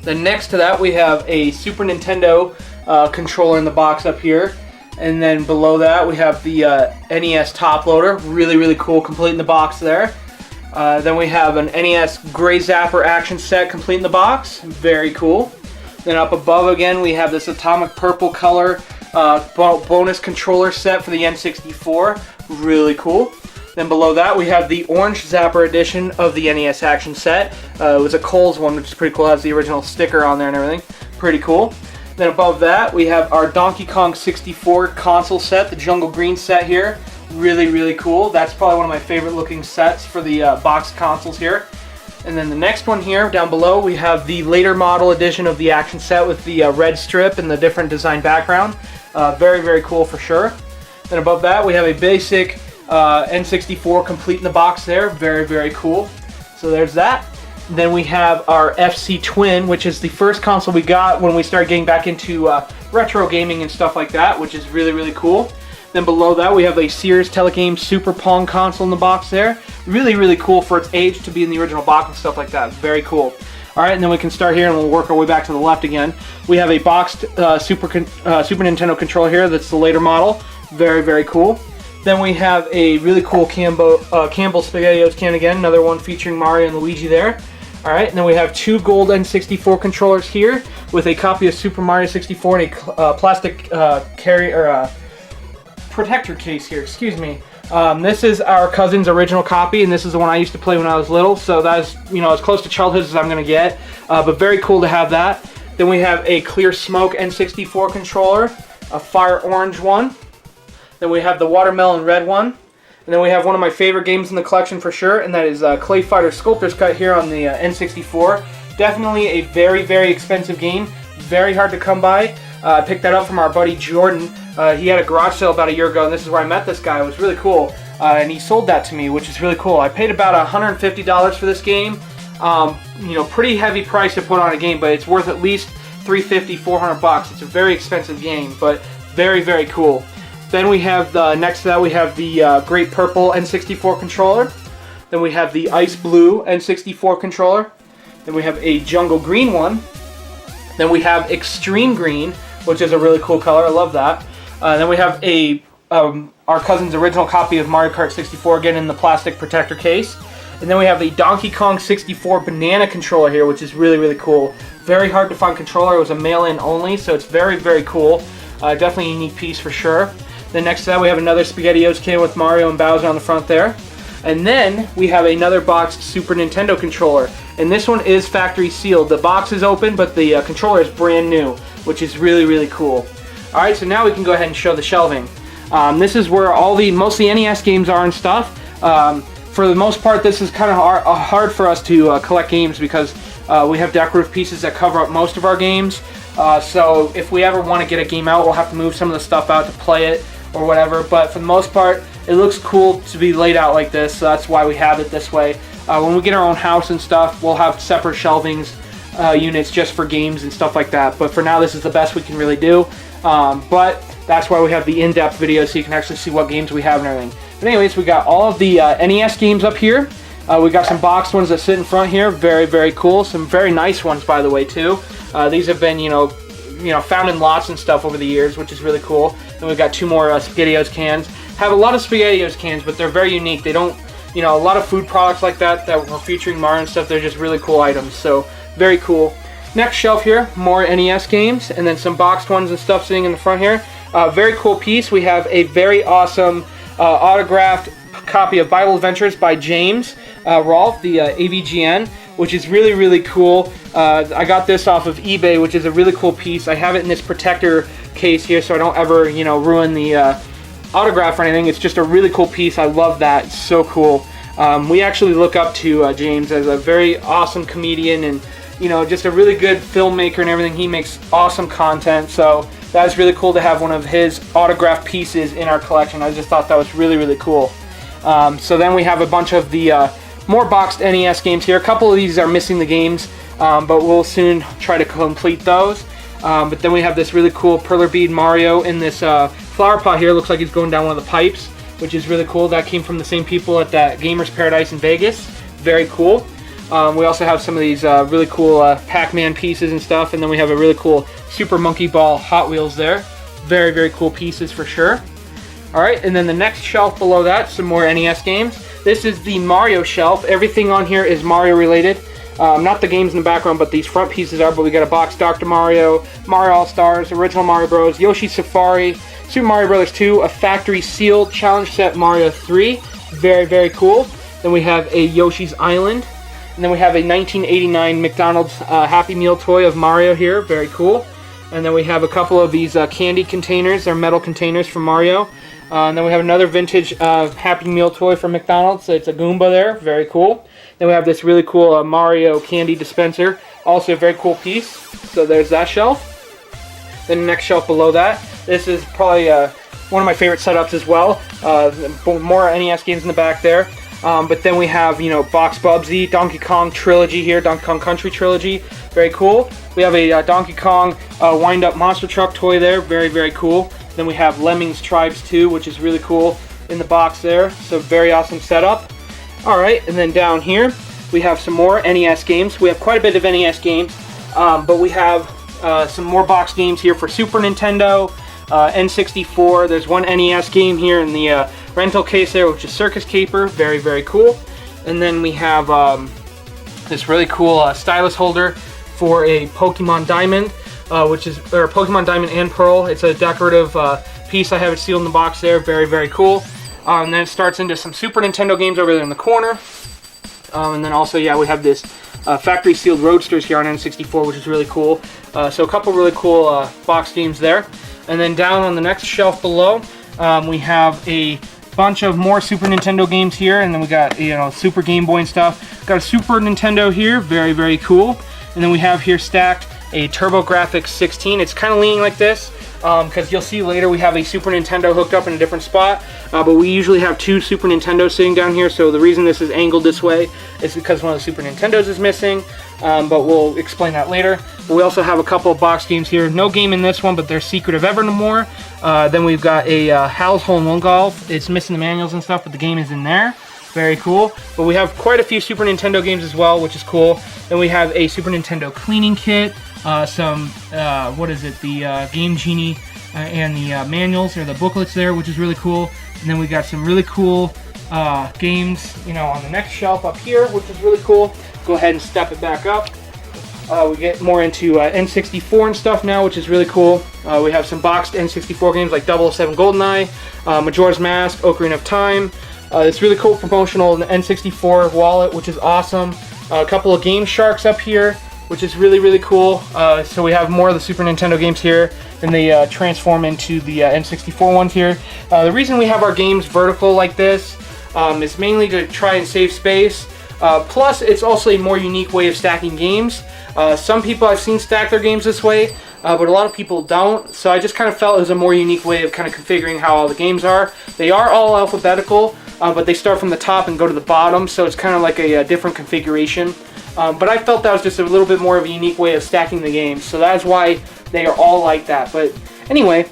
Then next to that we have a Super Nintendo controller in the box up here. And then below that we have the NES Top Loader, really, really cool, complete in the box there. Then we have an NES Gray Zapper action set complete in the box, very cool. Then up above again we have this Atomic Purple color bonus controller set for the N64, really cool. Then below that we have the Orange Zapper edition of the NES action set. It was a Kohl's one, which is pretty cool, it has the original sticker on there and everything, pretty cool. Then above that, we have our Donkey Kong 64 console set, the Jungle Green set here. Really, really cool. That's probably one of my favorite looking sets for the box consoles here. And then the next one here, down below, we have the later model edition of the action set with the red strip and the different design background. Very, very cool for sure. Then above that, we have a basic N64 complete in the box there. Very, very cool. So there's that. Then we have our FC Twin, which is the first console we got when we started getting back into retro gaming and stuff like that, which is really, really cool. Then below that we have a Sears Telegame Super Pong console in the box there. Really, really cool for its age to be in the original box and stuff like that. Very cool. Alright, and then we can start here and we'll work our way back to the left again. We have a boxed Super Nintendo controller here that's the later model. Very, very cool. Then we have a really cool Campbell SpaghettiOs can again, another one featuring Mario and Luigi there. Alright, and then we have two gold N64 controllers here with a copy of Super Mario 64 and a plastic protector case here, excuse me. This is our cousin's original copy, and this is the one I used to play when I was little, so that is, as close to childhood as I'm going to get, but very cool to have that. Then we have a Clear Smoke N64 controller, a Fire Orange one. Then we have the Watermelon Red one. And then we have one of my favorite games in the collection for sure, and that is Clay Fighter Sculptor's Cut here on the N64. Definitely a very, very expensive game. Very hard to come by. I picked that up from our buddy Jordan. He had a garage sale about a year ago, and this is where I met this guy. It was really cool. and he sold that to me, which is really cool. I paid about $150 for this game. You know, pretty heavy price to put on a game, but it's worth at least $350, $400. It's a very expensive game, but very, very cool. Then we have next to that we have the Great Purple N64 controller. Then we have the Ice Blue N64 controller. Then we have a Jungle Green one. Then we have Extreme Green, which is a really cool color. I love that. Then we have our cousin's original copy of Mario Kart 64, again in the plastic protector case. And then we have the Donkey Kong 64 banana controller here, which is really, really cool. Very hard to find controller. It was a mail-in only, so it's very, very cool. Definitely a unique piece for sure. Then next to that we have another SpaghettiOs can with Mario and Bowser on the front there. And then we have another boxed Super Nintendo controller. And this one is factory sealed. The box is open, but the controller is brand new, which is really, really cool. Alright, so now we can go ahead and show the shelving. This is where most of the NES games are and stuff. For the most part, this is kind of hard for us to collect games because we have decorative pieces that cover up most of our games. So if we ever want to get a game out, we'll have to move some of the stuff out to play it or whatever. But for the most part, it looks cool to be laid out like this, so that's why we have it this way. When we get our own house and stuff, we'll have separate shelvings units just for games and stuff like that. But for now, this is the best we can really do. But that's why we have the in-depth video, so you can actually see what games we have and everything. But anyways, we got all of the NES games up here. We got some boxed ones that sit in front here. Very, very cool. Some very nice ones, by the way, too. These have been, you know, found in lots and stuff over the years, which is really cool. Then we've got two more SpaghettiOs cans. Have a lot of SpaghettiOs cans, but they're very unique. They don't, you know, a lot of food products like that were featuring Mario and stuff. They're just really cool items. So very cool. Next shelf here, more NES games, and then some boxed ones and stuff sitting in the front here. Very cool piece. We have a very awesome autographed copy of Bible Adventures by James Rolfe, the AVGN, which is really, really cool. I got this off of eBay, which is a really cool piece. I have it in this protector case here, so I don't ever, you know, ruin the autograph or anything. It's just a really cool piece. I love that. It's so cool. We actually look up to James as a very awesome comedian and, you know, just a really good filmmaker and everything. He makes awesome content, so that's really cool to have one of his autographed pieces in our collection. I just thought that was really, really cool. So then we have a bunch of the more boxed NES games here. A couple of these are missing the games, but we'll soon try to complete those. But then we have this really cool Perler Bead Mario in this flower pot here. Looks like he's going down one of the pipes, which is really cool. That came from the same people at that Gamers Paradise in Vegas. Very cool. We also have some of these really cool Pac-Man pieces and stuff, and then we have a really cool Super Monkey Ball Hot Wheels there. Very, very cool pieces for sure. Alright, and then the next shelf below that, some more NES games. This is the Mario shelf. Everything on here is Mario related. Not the games in the background, but these front pieces are, but we got a box Dr. Mario, Mario All-Stars, Original Mario Bros, Yoshi Safari, Super Mario Bros. 2, a factory sealed challenge set Mario 3. Very, very cool. Then we have a Yoshi's Island. And then we have a 1989 McDonald's Happy Meal toy of Mario here. Very cool. And then we have a couple of these candy containers. They're metal containers from Mario. And then we have another vintage Happy Meal toy from McDonald's. It's a Goomba there. Very cool. Then we have this really cool Mario candy dispenser. Also a very cool piece. So there's that shelf. Then the next shelf below that. This is probably one of my favorite setups as well. More NES games in the back there. But then we have, you know, Box Bubsy, Donkey Kong Trilogy here, Donkey Kong Country Trilogy. Very cool. We have a Donkey Kong wind-up monster truck toy there. Very, very cool. Then we have Lemmings Tribes 2, which is really cool in the box there. So very awesome setup. Alright, and then down here we have some more NES games. We have quite a bit of NES games, but we have some more box games here for Super Nintendo, N64. There's one NES game here in the rental case there, which is Circus Caper. Very, very cool. And then we have this really cool stylus holder for a Pokemon Diamond, or Pokemon Diamond and Pearl. It's a decorative piece. I have it sealed in the box there. Very, very cool. And then it starts into some Super Nintendo games over there in the corner. And then also, yeah, we have this factory sealed Roadsters here on N64, which is really cool. So a couple really cool box games there. And then down on the next shelf below, we have a bunch of more Super Nintendo games here, and then we got, you know, Super Game Boy and stuff. Got a Super Nintendo here, very, very cool. And then we have here stacked a TurboGrafx 16. It's kind of leaning like this. because you'll see later we have a Super Nintendo hooked up in a different spot, but we usually have 2 Super Nintendos sitting down here, so the reason this is angled this way is because one of the Super Nintendos is missing, but we'll explain that later. But we also have a couple of box games here. No game in this one, but there's Secret of Evermore. Then we've got a Hal's Hole-in-One Golf. It's missing the manuals and stuff, but the game is in there. Very cool. But we have quite a few Super Nintendo games as well, which is cool. Then we have a Super Nintendo cleaning kit. Some, the Game Genie and the manuals or the booklets there, which is really cool. And then we got some really cool games, on the next shelf up here, which is really cool. Go ahead and step it back up. We get more into N64 and stuff now, which is really cool. We have some boxed N64 games like 007 GoldenEye, Majora's Mask, Ocarina of Time. It's really cool promotional N64 wallet, which is awesome. A couple of Game Sharks up here, which is really, really cool. So we have more of the Super Nintendo games here, and they transform into the N64 ones here. The reason we have our games vertical like this is mainly to try and save space. Plus, it's also a more unique way of stacking games. Some people I've seen stack their games this way, but a lot of people don't. So I just kind of felt it was a more unique way of kind of configuring how all the games are. They are all alphabetical, but they start from the top and go to the bottom, so it's kind of like a different configuration. But I felt that was just a little bit more of a unique way of stacking the games, so that's why they are all like that. But anyway,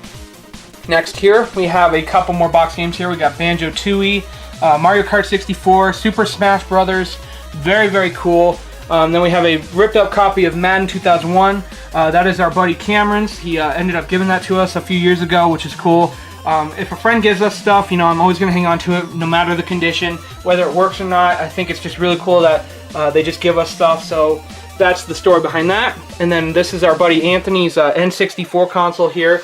next here we have a couple more box games here. We got Banjo-Tooie, Mario Kart 64, Super Smash Brothers, very, very cool. Then we have a ripped up copy of Madden 2001. That is our buddy Cameron's. He ended up giving that to us a few years ago, which is cool. If a friend gives us stuff, I'm always going to hang on to it no matter the condition, whether it works or not. I think it's just really cool that they just give us stuff, so that's the story behind that. And then this is our buddy Anthony's N64 console here.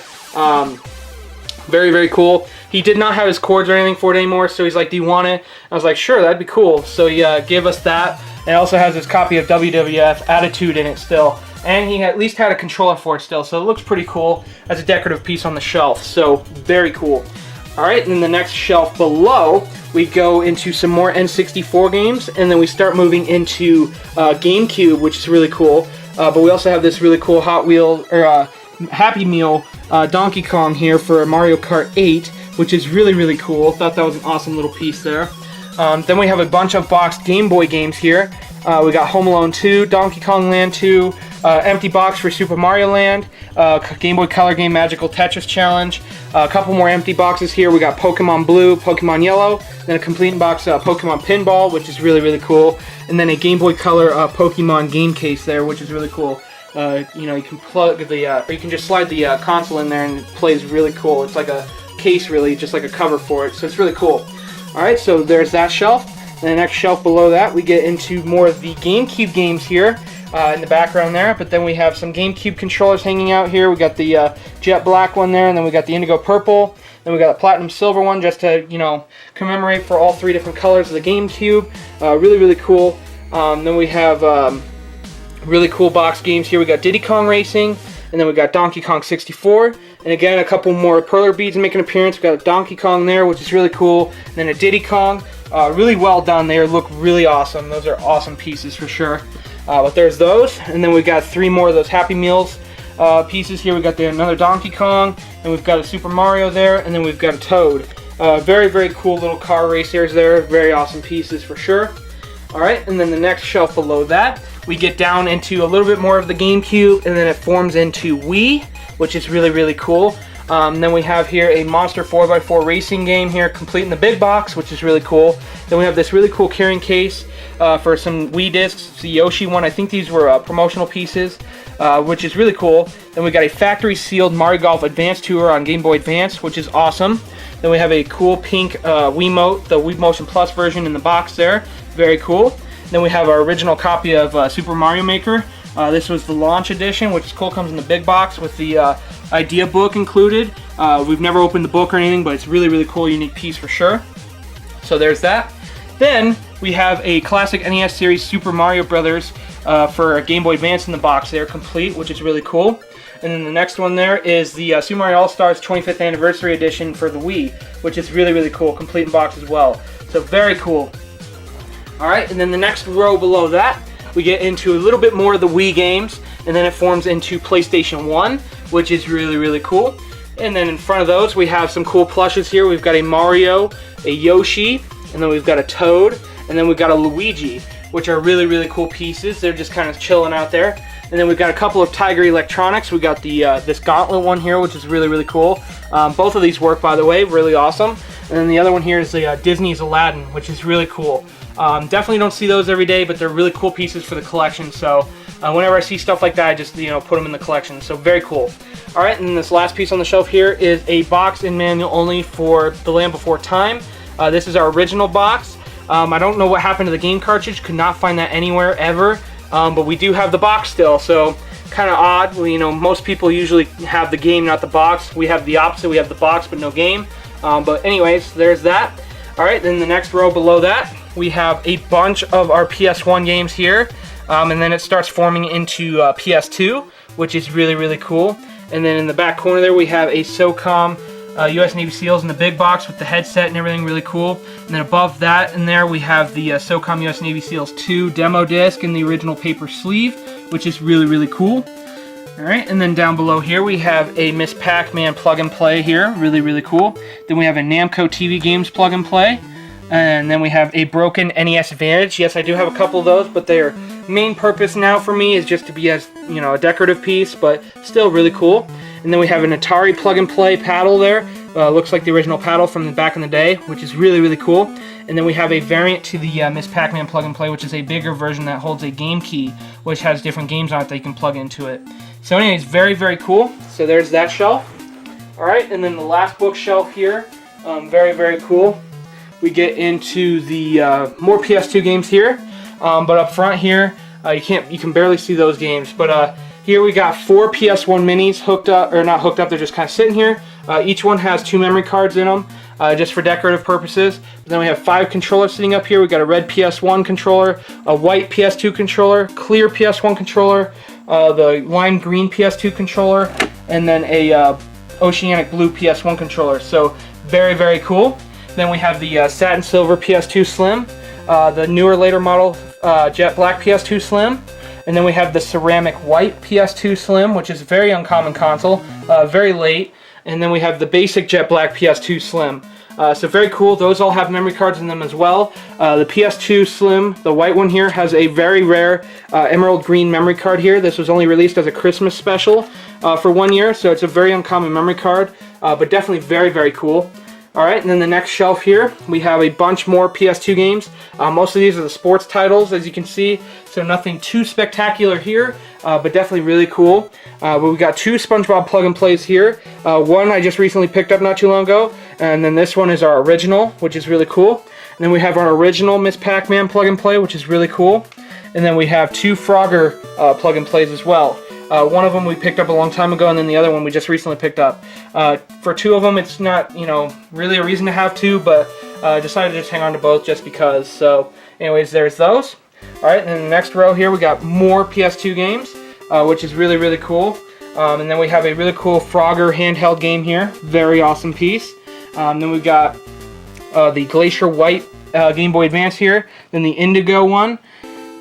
Very, very cool. He did not have his cords or anything for it anymore, so he's like, do you want it? I was like, sure, that'd be cool. So he gave us that. It also has his copy of WWF Attitude in it still. And he at least had a controller for it still, so it looks pretty cool as a decorative piece on the shelf. So, very cool. Alright, and then the next shelf below, we go into some more N64 games, and then we start moving into GameCube, which is really cool. But we also have this really cool Happy Meal Donkey Kong here for Mario Kart 8, which is really, really cool. Thought that was an awesome little piece there. Then we have a bunch of boxed Game Boy games here. We got Home Alone 2, Donkey Kong Land 2, empty box for Super Mario Land, Game Boy Color game Magical Tetris Challenge, a couple more empty boxes here. We got Pokemon Blue, Pokemon Yellow, then a complete box Pokemon Pinball, which is really, really cool, and then a Game Boy Color Pokemon game case there, which is really cool. You can plug the, or you can just slide the console in there and it plays really cool. It's like a case, really, just like a cover for it, so it's really cool. Alright, so there's that shelf. And the next shelf below that, we get into more of the GameCube games here in the background there. But then we have some GameCube controllers hanging out here. We got the Jet Black one there, and then we got the Indigo Purple. Then we got a Platinum Silver one just to, commemorate for all 3 different colors of the GameCube. Really, really cool. Then we have really cool box games here. We got Diddy Kong Racing, and then we got Donkey Kong 64. And again, a couple more Perler beads make an appearance. We got a Donkey Kong there, which is really cool. And then a Diddy Kong. Really well done. They look really awesome. Those are awesome pieces for sure. But there's those. And then we've got 3 more of those Happy Meals pieces here. We've got another Donkey Kong. And we've got a Super Mario there. And then we've got a Toad. Very, very cool little car racers there. Very awesome pieces for sure. Alright, and then the next shelf below that, we get down into a little bit more of the GameCube, and then it forms into Wii, which is really, really cool. Then we have here a Monster 4x4 racing game here, complete in the big box, which is really cool. Then we have this really cool carrying case for some Wii discs. It's the Yoshi one. I think these were promotional pieces, which is really cool. Then we got a factory sealed Mario Golf Advance Tour on Game Boy Advance, which is awesome. Then we have a cool pink Wiimote, the Wii Motion Plus version in the box there. Very cool. Then we have our original copy of Super Mario Maker. This was the launch edition, which is cool. Comes in the big box with the idea book included. We've never opened the book or anything, but it's really, really cool, unique piece for sure. So there's that. Then we have a classic NES series Super Mario Brothers for Game Boy Advance in the box there, complete, which is really cool. And then the next one there is the Super Mario All-Stars 25th Anniversary Edition for the Wii, which is really, really cool, complete in box as well. So very cool. Alright, and then the next row below that, we get into a little bit more of the Wii games, and then it forms into PlayStation 1, which is really, really cool. And then in front of those, we have some cool plushes here. We've got a Mario, a Yoshi, and then we've got a Toad, and then we've got a Luigi, which are really, really cool pieces. They're just kind of chilling out there. And then we've got a couple of Tiger Electronics. We got the this Gauntlet one here, which is really, really cool. Both of these work, by the way, really awesome. And then the other one here is the Disney's Aladdin, which is really cool. Definitely don't see those every day, but they're really cool pieces for the collection. So whenever I see stuff like that, I just put them in the collection. So very cool. All right, and then this last piece on the shelf here is a box and manual only for The Land Before Time. This is our original box. I don't know what happened to the game cartridge. Could not find that anywhere ever. But we do have the box still, so kind of odd. Well, most people usually have the game, not the box. We have the opposite. We have the box, but no game. But anyways, there's that. All right, then the next row below that, we have a bunch of our PS1 games here. And then it starts forming into PS2, which is really, really cool. And then in the back corner there, we have a SOCOM US Navy SEALs in the big box with the headset and everything, really cool. And then above that in there, we have the SOCOM US Navy SEALs 2 demo disc in the original paper sleeve, which is really, really cool. All right, and then down below here, we have a Miss Pac-Man plug and play here, really, really cool. Then we have a Namco TV Games plug and play. And then we have a broken NES Advantage. Yes, I do have a couple of those, but their main purpose now for me is just to be as, a decorative piece, but still really cool. And then we have an Atari plug and play paddle there. Looks like the original paddle from back in the day, which is really, really cool. And then we have a variant to the Miss Pac-Man plug and play, which is a bigger version that holds a game key, which has different games on it that you can plug into it. So anyways, very, very cool. So there's that shelf. All right, and then the last bookshelf here, very, very cool. We get into the more PS2 games here, but up front here, you can barely see those games. But here we got 4 PS1 minis hooked up, or not hooked up, they're just kind of sitting here. Each one has 2 memory cards in them, just for decorative purposes. But then we have 5 controllers sitting up here. We got a red PS1 controller, a white PS2 controller, clear PS1 controller, the lime green PS2 controller, and then a oceanic blue PS1 controller. So very, very cool. Then we have the satin silver PS2 Slim, the newer later model jet black PS2 Slim, and then we have the ceramic white PS2 Slim, which is a very uncommon console, very late, and then we have the basic jet black PS2 Slim. So very cool. Those all have memory cards in them as well. The PS2 Slim, the white one here, has a very rare emerald green memory card here. This was only released as a Christmas special for 1 year, so it's a very uncommon memory card, but definitely very, very cool. Alright, and then the next shelf here, we have a bunch more PS2 games. Most of these are the sports titles, as you can see, so nothing too spectacular here, but definitely really cool. But we got 2 SpongeBob plug and plays here. One I just recently picked up not too long ago, and then this one is our original, which is really cool. And then we have our original Miss Pac-Man plug and play, which is really cool. And then we have 2 Frogger plug and plays as well. One of them we picked up a long time ago, and then the other one we just recently picked up. For 2 of them, it's not, really a reason to have 2, but decided to just hang on to both just because. So, anyways, there's those. Alright, and then the next row here, we got more PS2 games, which is really, really cool. And then we have a really cool Frogger handheld game here. Very awesome piece. Then we've got the Glacier White Game Boy Advance here. Then the Indigo one.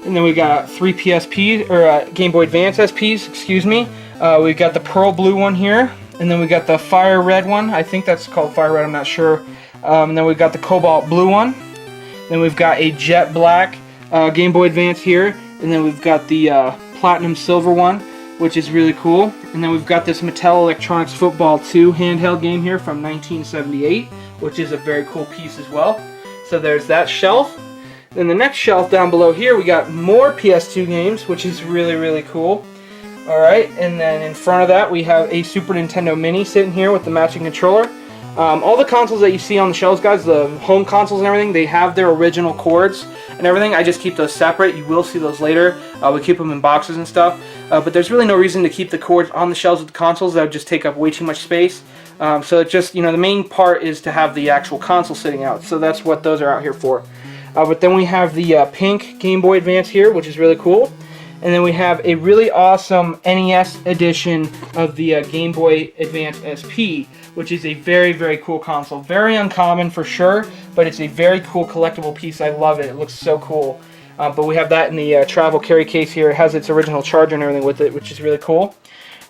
And then we got 3 PSP, or Game Boy Advance SPs, excuse me. We've got the Pearl Blue one here. And then we got the Fire Red one. I think that's called Fire Red, I'm not sure. And then we've got the Cobalt Blue one. Then we've got a Jet Black Game Boy Advance here. And then we've got the Platinum Silver one, which is really cool. And then we've got this Mattel Electronics Football 2 handheld game here from 1978, which is a very cool piece as well. So there's that shelf. Then the next shelf down below here, we got more PS2 games, which is really, really cool. Alright, and then in front of that, we have a Super Nintendo Mini sitting here with the matching controller. All the consoles that you see on the shelves, guys, the home consoles and everything, they have their original cords and everything. I just keep those separate. You will see those later. We keep them in boxes and stuff. But there's really no reason to keep the cords on the shelves with the consoles. That would just take up way too much space. So it just, the main part is to have the actual console sitting out. So that's what those are out here for. But then we have the pink Game Boy Advance here, which is really cool. And then we have a really awesome NES edition of the Game Boy Advance SP, which is a very, very cool console. Very uncommon for sure, but it's a very cool collectible piece. I love it. It looks so cool. But we have that in the travel carry case here. It has its original charger and everything with it, which is really cool.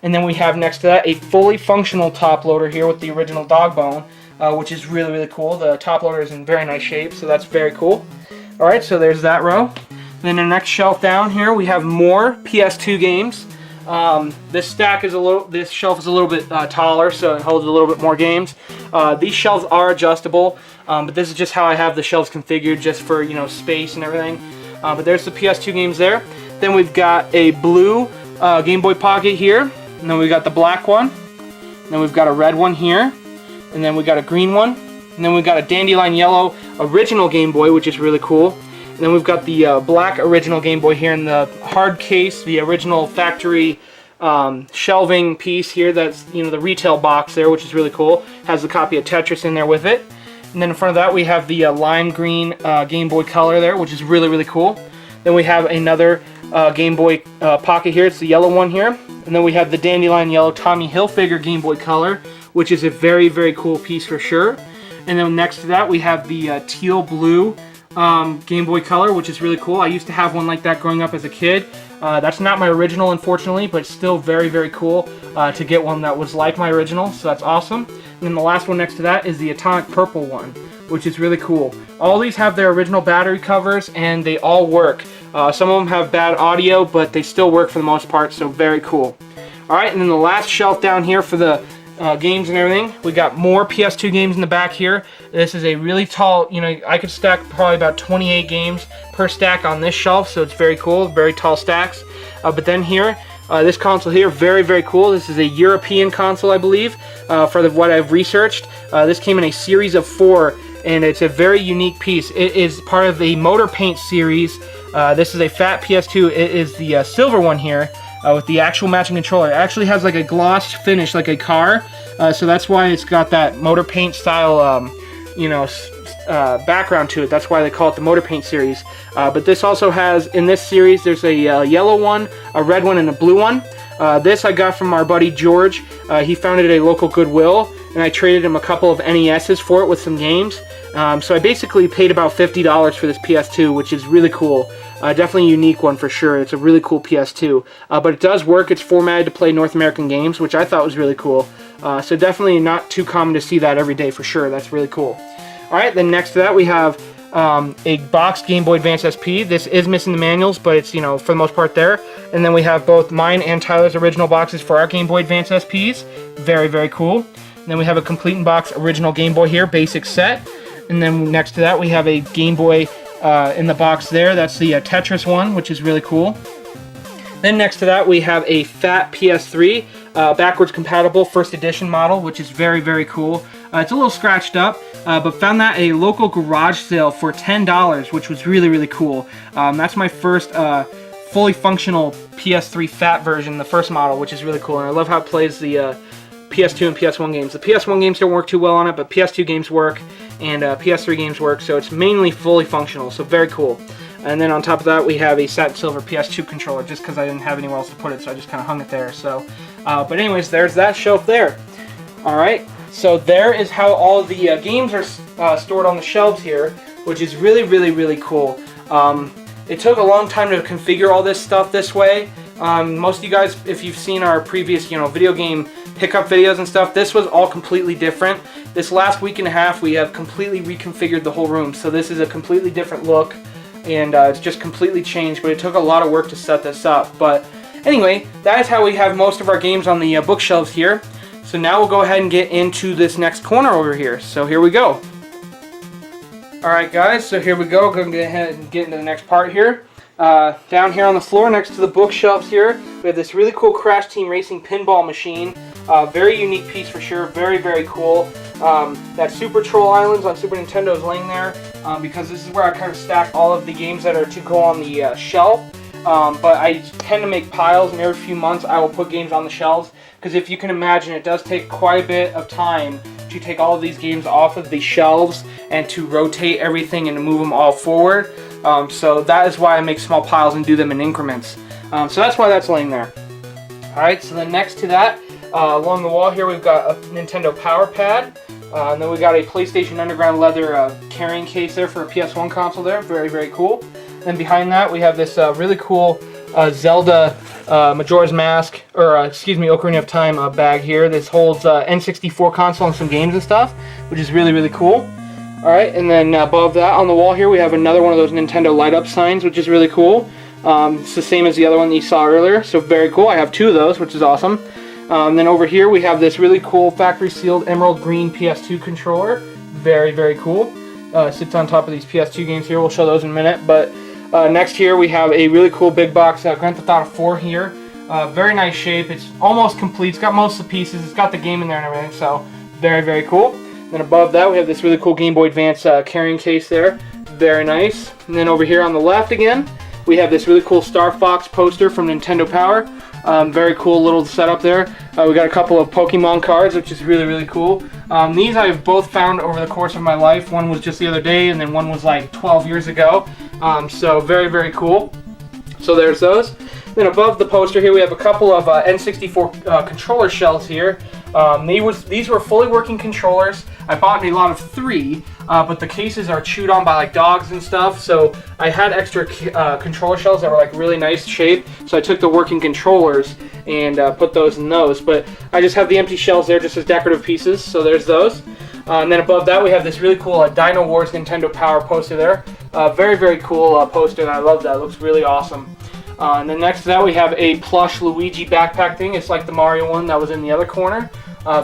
And then we have next to that a fully functional top loader here with the original dog bone, which is really, really cool. The top loader is in very nice shape, so that's very cool. Alright, so there's that row. Then the next shelf down here, we have more PS2 games. This shelf is a little bit taller, so it holds a little bit more games. These shelves are adjustable, but this is just how I have the shelves configured, just for, you know, space and everything. But there's the PS2 games there. Then we've got a blue Game Boy Pocket here, and then we've got the black one, and then we've got a red one here, and then we've got a green one, and then we've got a dandelion yellow original Game Boy, which is really cool. And then we've got the black original Game Boy here in the hard case, the original factory shelving piece here. That's, you know, the retail box there, which is really cool. Has a copy of Tetris in there with it. And then in front of that we have the lime green Game Boy Color there, which is really, really cool. Then we have another Game Boy Pocket here. It's the yellow one here. And then we have the dandelion yellow Tommy Hilfiger Game Boy Color, which is a very, very cool piece for sure. And then next to that we have the teal blue Game Boy Color, which is really cool. I used to have one like that growing up as a kid. That's not my original, unfortunately, but still very, very cool to get one that was like my original, so that's awesome. And then the last one next to that is the atomic purple one, which is really cool. All these have their original battery covers, and they all work. Some of them have bad audio, but they still work for the most part, so very cool. Alright, and then the last shelf down here for the games and everything, we got more PS2 games in the back here. This is a really tall, you know, I could stack probably about 28 games per stack on this shelf, so it's very cool, very tall stacks. But then here, this console here, very, very cool. This is a European console, I believe, for what I've researched. This came in a series of 4, and it's a very unique piece. It is part of the Motor Paint series. This is a fat PS2. It is the silver one here. With the actual matching controller. It actually has like a gloss finish like a car, so that's why it's got that Motor Paint style you know, background to it. That's why they call it the Motor Paint series. But this also has, in this series, there's a yellow one, a red one, and a blue one. This I got from our buddy George. He found it at a local Goodwill, and I traded him a couple of NESs for it with some games. So I basically paid about $50 for this PS2, which is really cool. Definitely a unique one for sure. It's a really cool PS2. But it does work. It's formatted to play North American games, which I thought was really cool. So definitely not too common to see that every day for sure. That's really cool. Alright, then next to that we have a boxed Game Boy Advance SP. This is missing the manuals, but it's, you know, for the most part there. And then we have both mine and Tyler's original boxes for our Game Boy Advance SPs. Very, very cool. And then we have a complete in box original Game Boy here, basic set. And then next to that we have a Game Boy in the box there. That's the Tetris one, which is really cool. Then next to that we have a fat PS3, backwards compatible first edition model, which is very, very cool. It's a little scratched up, but found that at a local garage sale for $10, which was really, really cool. That's my first fully functional PS3 fat version, the first model, which is really cool. And I love how it plays the PS2 and PS1 games. The PS1 games don't work too well on it, but PS2 games work, and PS3 games work, so it's mainly fully functional, so very cool. And then on top of that we have a satin silver PS2 controller, just because I didn't have anywhere else to put it, so I just kind of hung it there. So, but anyways, there's that shelf there. Alright, so there is how all of the games are stored on the shelves here, which is really, really, really cool. It took a long time to configure all this stuff this way. Most of you guys, if you've seen our previous, you know, video game pickup videos and stuff, this was all completely different. This last week and a half we have completely reconfigured the whole room, so this is a completely different look, and it's just completely changed, but it took a lot of work to set this up. But anyway, that is how we have most of our games on the bookshelves here. So now we'll go ahead and get into this next corner over here. So here we go. Alright guys, so here we go. We're going to go ahead and get into the next part here. Down here on the floor next to the bookshelves here, we have this really cool Crash Team Racing pinball machine. Very unique piece for sure, very, very cool. That Super Troll Islands on Super Nintendo is laying there because this is where I kind of stack all of the games that are to go on the shelf. But I tend to make piles, and every few months I will put games on the shelves, because if you can imagine, it does take quite a bit of time to take all of these games off of the shelves and to rotate everything and to move them all forward. So that is why I make small piles and do them in increments. So that's why that's laying there. Alright, so then next to that, along the wall here, we've got a Nintendo Power Pad. And then we got a PlayStation Underground leather carrying case there for a PS1 console there. Very, very cool. Then behind that, we have this really cool Zelda Majora's Mask, or excuse me, Ocarina of Time bag here. This holds N64 console and some games and stuff, which is really, really cool. Alright, and then above that on the wall here we have another one of those Nintendo light-up signs, which is really cool. It's the same as the other one that you saw earlier, so very cool. I have two of those, which is awesome. Then over here we have this really cool factory-sealed emerald green PS2 controller. Very, very cool. Sits on top of these PS2 games here. We'll show those in a minute. But next here we have a really cool big box Grand Theft Auto 4 here. Very nice shape. It's almost complete. It's got most of the pieces. It's got the game in there and everything, so very, very cool. Then above that we have this really cool Game Boy Advance carrying case there. Very nice. And then over here on the left again, we have this really cool Star Fox poster from Nintendo Power. Very cool little setup there. We got a couple of Pokemon cards, which is really, really cool. These I've both found over the course of my life. One was just the other day, and then one was like 12 years ago. So very, very cool. So there's those. Then above the poster here, we have a couple of N64 controller shells here. These were fully working controllers. I bought a lot of 3, but the cases are chewed on by like dogs and stuff. So I had extra controller shells that were like really nice shape. So I took the working controllers and put those in those. But I just have the empty shells there just as decorative pieces. So there's those. And then above that we have this really cool Dino Wars Nintendo Power poster there. Very, very cool poster, and I love that. It looks really awesome. And then next to that we have a plush Luigi backpack thing. It's like the Mario one that was in the other corner.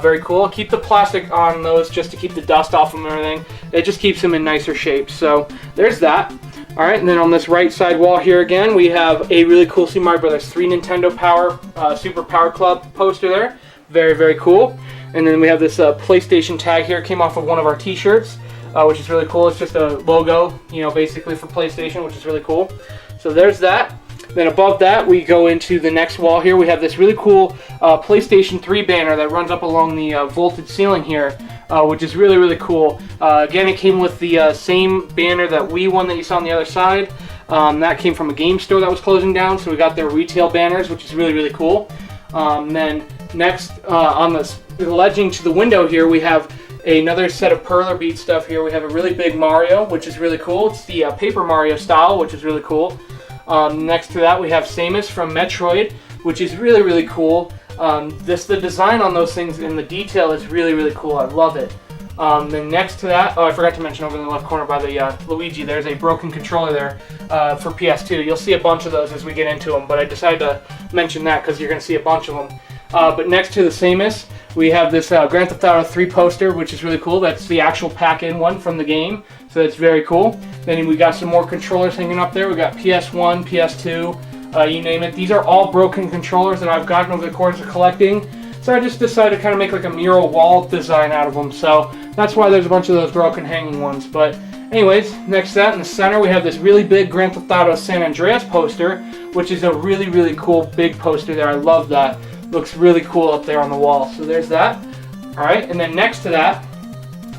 Very cool. Keep the plastic on those just to keep the dust off them and everything. It just keeps them in nicer shape. So there's that. Alright, and then on this right side wall here again, we have a really cool Super Mario Bros. 3 Nintendo Power Super Power Club poster there. Very, very cool. And then we have this PlayStation tag here. It came off of one of our t-shirts, which is really cool. It's just a logo, you know, basically for PlayStation, which is really cool. So there's that. Then above that, we go into the next wall here. We have this really cool PlayStation 3 banner that runs up along the vaulted ceiling here, which is really, really cool. Again, it came with the same banner that Wii one that you saw on the other side. That came from a game store that was closing down, so we got their retail banners, which is really, really cool. Then next, on the ledging to the window here, we have another set of Perler Beat stuff here. We have a really big Mario, which is really cool. It's the Paper Mario style, which is really cool. Next to that we have Samus from Metroid, which is really, really cool. The design on those things and the detail is really, really cool. I love it. Then next to that, oh, I forgot to mention over in the left corner by the Luigi, there's a broken controller there for PS2. You'll see a bunch of those as we get into them, but I decided to mention that because you're going to see a bunch of them. But next to the Samus, we have this Grand Theft Auto 3 poster, which is really cool. That's the actual pack-in one from the game, so that's very cool. Then we got some more controllers hanging up there. We got PS1, PS2, you name it. These are all broken controllers that I've gotten over the course of collecting. So I just decided to kind of make like a mural wall design out of them. So that's why there's a bunch of those broken hanging ones. But anyways, next to that in the center, we have this really big Grand Theft Auto San Andreas poster, which is a really, really cool big poster there. I love that. Looks really cool up there on the wall. So there's that. Alright, and then next to that,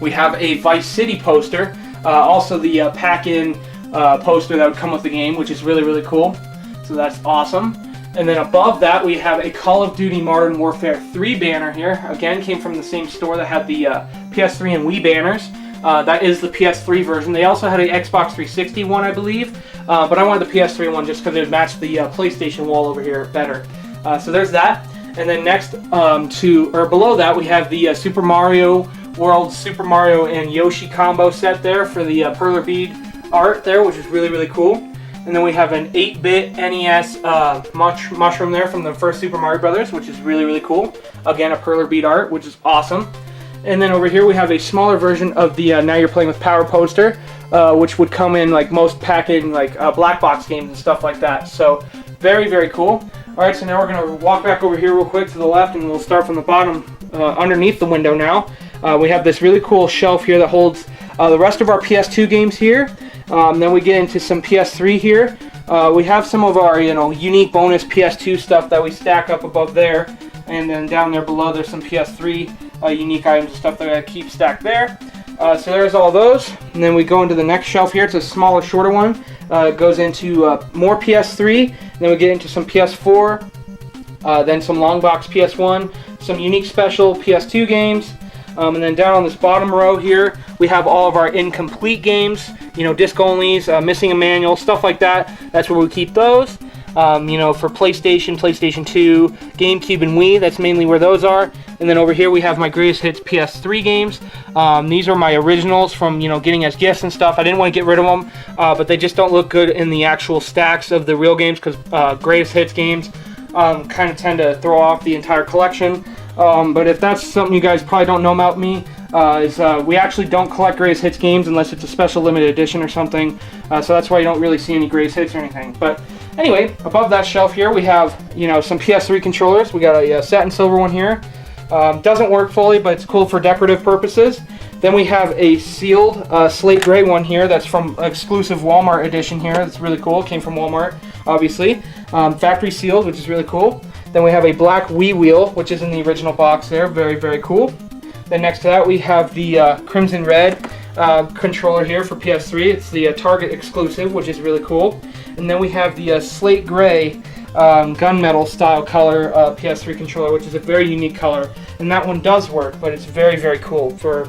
we have a Vice City poster. Also the pack-in poster that would come with the game, which is really, really cool. So that's awesome. And then above that, we have a Call of Duty Modern Warfare 3 banner here. Again, came from the same store that had the PS3 and Wii banners. That is the PS3 version. They also had an Xbox 360 one, I believe. But I wanted the PS3 one just because it would match the PlayStation wall over here better. So there's that. And then next below that, we have the Super Mario World, Super Mario and Yoshi combo set there for the Perler Bead art there, which is really, really cool. And then we have an 8-bit NES mushroom there from the first Super Mario Brothers, which is really, really cool. Again, a Perler Bead art, which is awesome. And then over here we have a smaller version of the Now You're Playing with Power poster, which would come in like most pack-in like black box games and stuff like that. So very, very cool. Alright, so now we're going to walk back over here real quick to the left, and we'll start from the bottom underneath the window now. We have this really cool shelf here that holds the rest of our PS2 games here. Then we get into some PS3 here. We have some of our, unique bonus PS2 stuff that we stack up above there. And then down there below, there's some PS3 unique items and stuff that I keep stacked there. So there's all those. And then we go into the next shelf here. It's a smaller, shorter one. It goes into more PS3. Then we get into some PS4. Then some long box PS1. Some unique special PS2 games. And then down on this bottom row here, we have all of our incomplete games, disc onlys, missing a manual, stuff like that. That's where we keep those. You know, for PlayStation, PlayStation 2, GameCube, and Wii. That's mainly where those are. And then over here we have my greatest hits PS3 games. These are my originals from, you know, getting as gifts and stuff. I didn't want to get rid of them, but they just don't look good in the actual stacks of the real games, because greatest hits games kind of tend to throw off the entire collection. But if that's something you guys probably don't know about me, we actually don't collect greatest hits games unless it's a special limited edition or something. So that's why you don't really see any greatest hits or anything. But anyway, above that shelf here we have, you know, some PS3 controllers. We got a satin silver one here. Doesn't work fully, but it's cool for decorative purposes. Then we have a sealed slate gray one here that's from exclusive Walmart edition here. That's really cool. It came from Walmart, obviously. Factory sealed, which is really cool. Then we have a black Wii wheel, which is in the original box there. Very, very cool. Then next to that we have the crimson red controller here for PS3. It's the Target exclusive, which is really cool. And then we have the slate gray gunmetal style color PS3 controller, which is a very unique color. And that one does work, but it's very, very cool for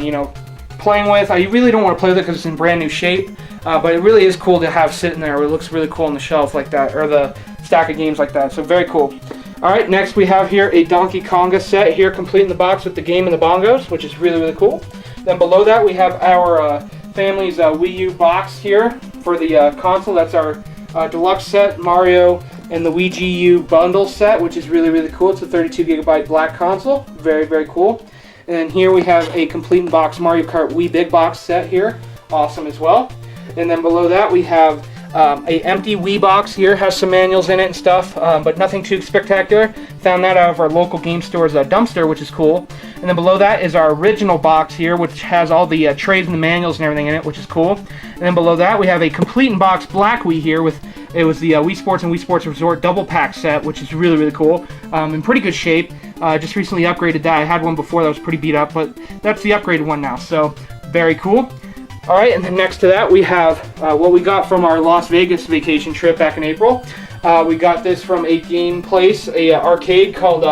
you know, playing with. I really don't want to play with it because it's in brand new shape, but it really is cool to have sitting there. It looks really cool on the shelf like that, or the stack of games like that. So very cool. Alright, next we have here a Donkey Konga set here, complete in the box with the game and the bongos, which is really, really cool. Then below that we have our family's Wii U box here for the console. That's our deluxe set, Mario and the Wii U bundle set, which is really, really cool. It's a 32GB black console. Very, very cool. And here we have a complete in box Mario Kart Wii Big Box set here. Awesome as well. And then below that we have a empty Wii box here. Has some manuals in it and stuff, but nothing too spectacular. Found that out of our local game store's dumpster, which is cool. And then below that is our original box here, which has all the trays and the manuals and everything in it, which is cool. And then below that we have a complete in box black Wii here with, it was the Wii Sports and Wii Sports Resort double pack set, which is really, really cool. In pretty good shape. Just recently upgraded that. I had one before that was pretty beat up, but that's the upgraded one now, so very cool. Alright, and then next to that we have what we got from our Las Vegas vacation trip back in April. We got this from a game place, a arcade called,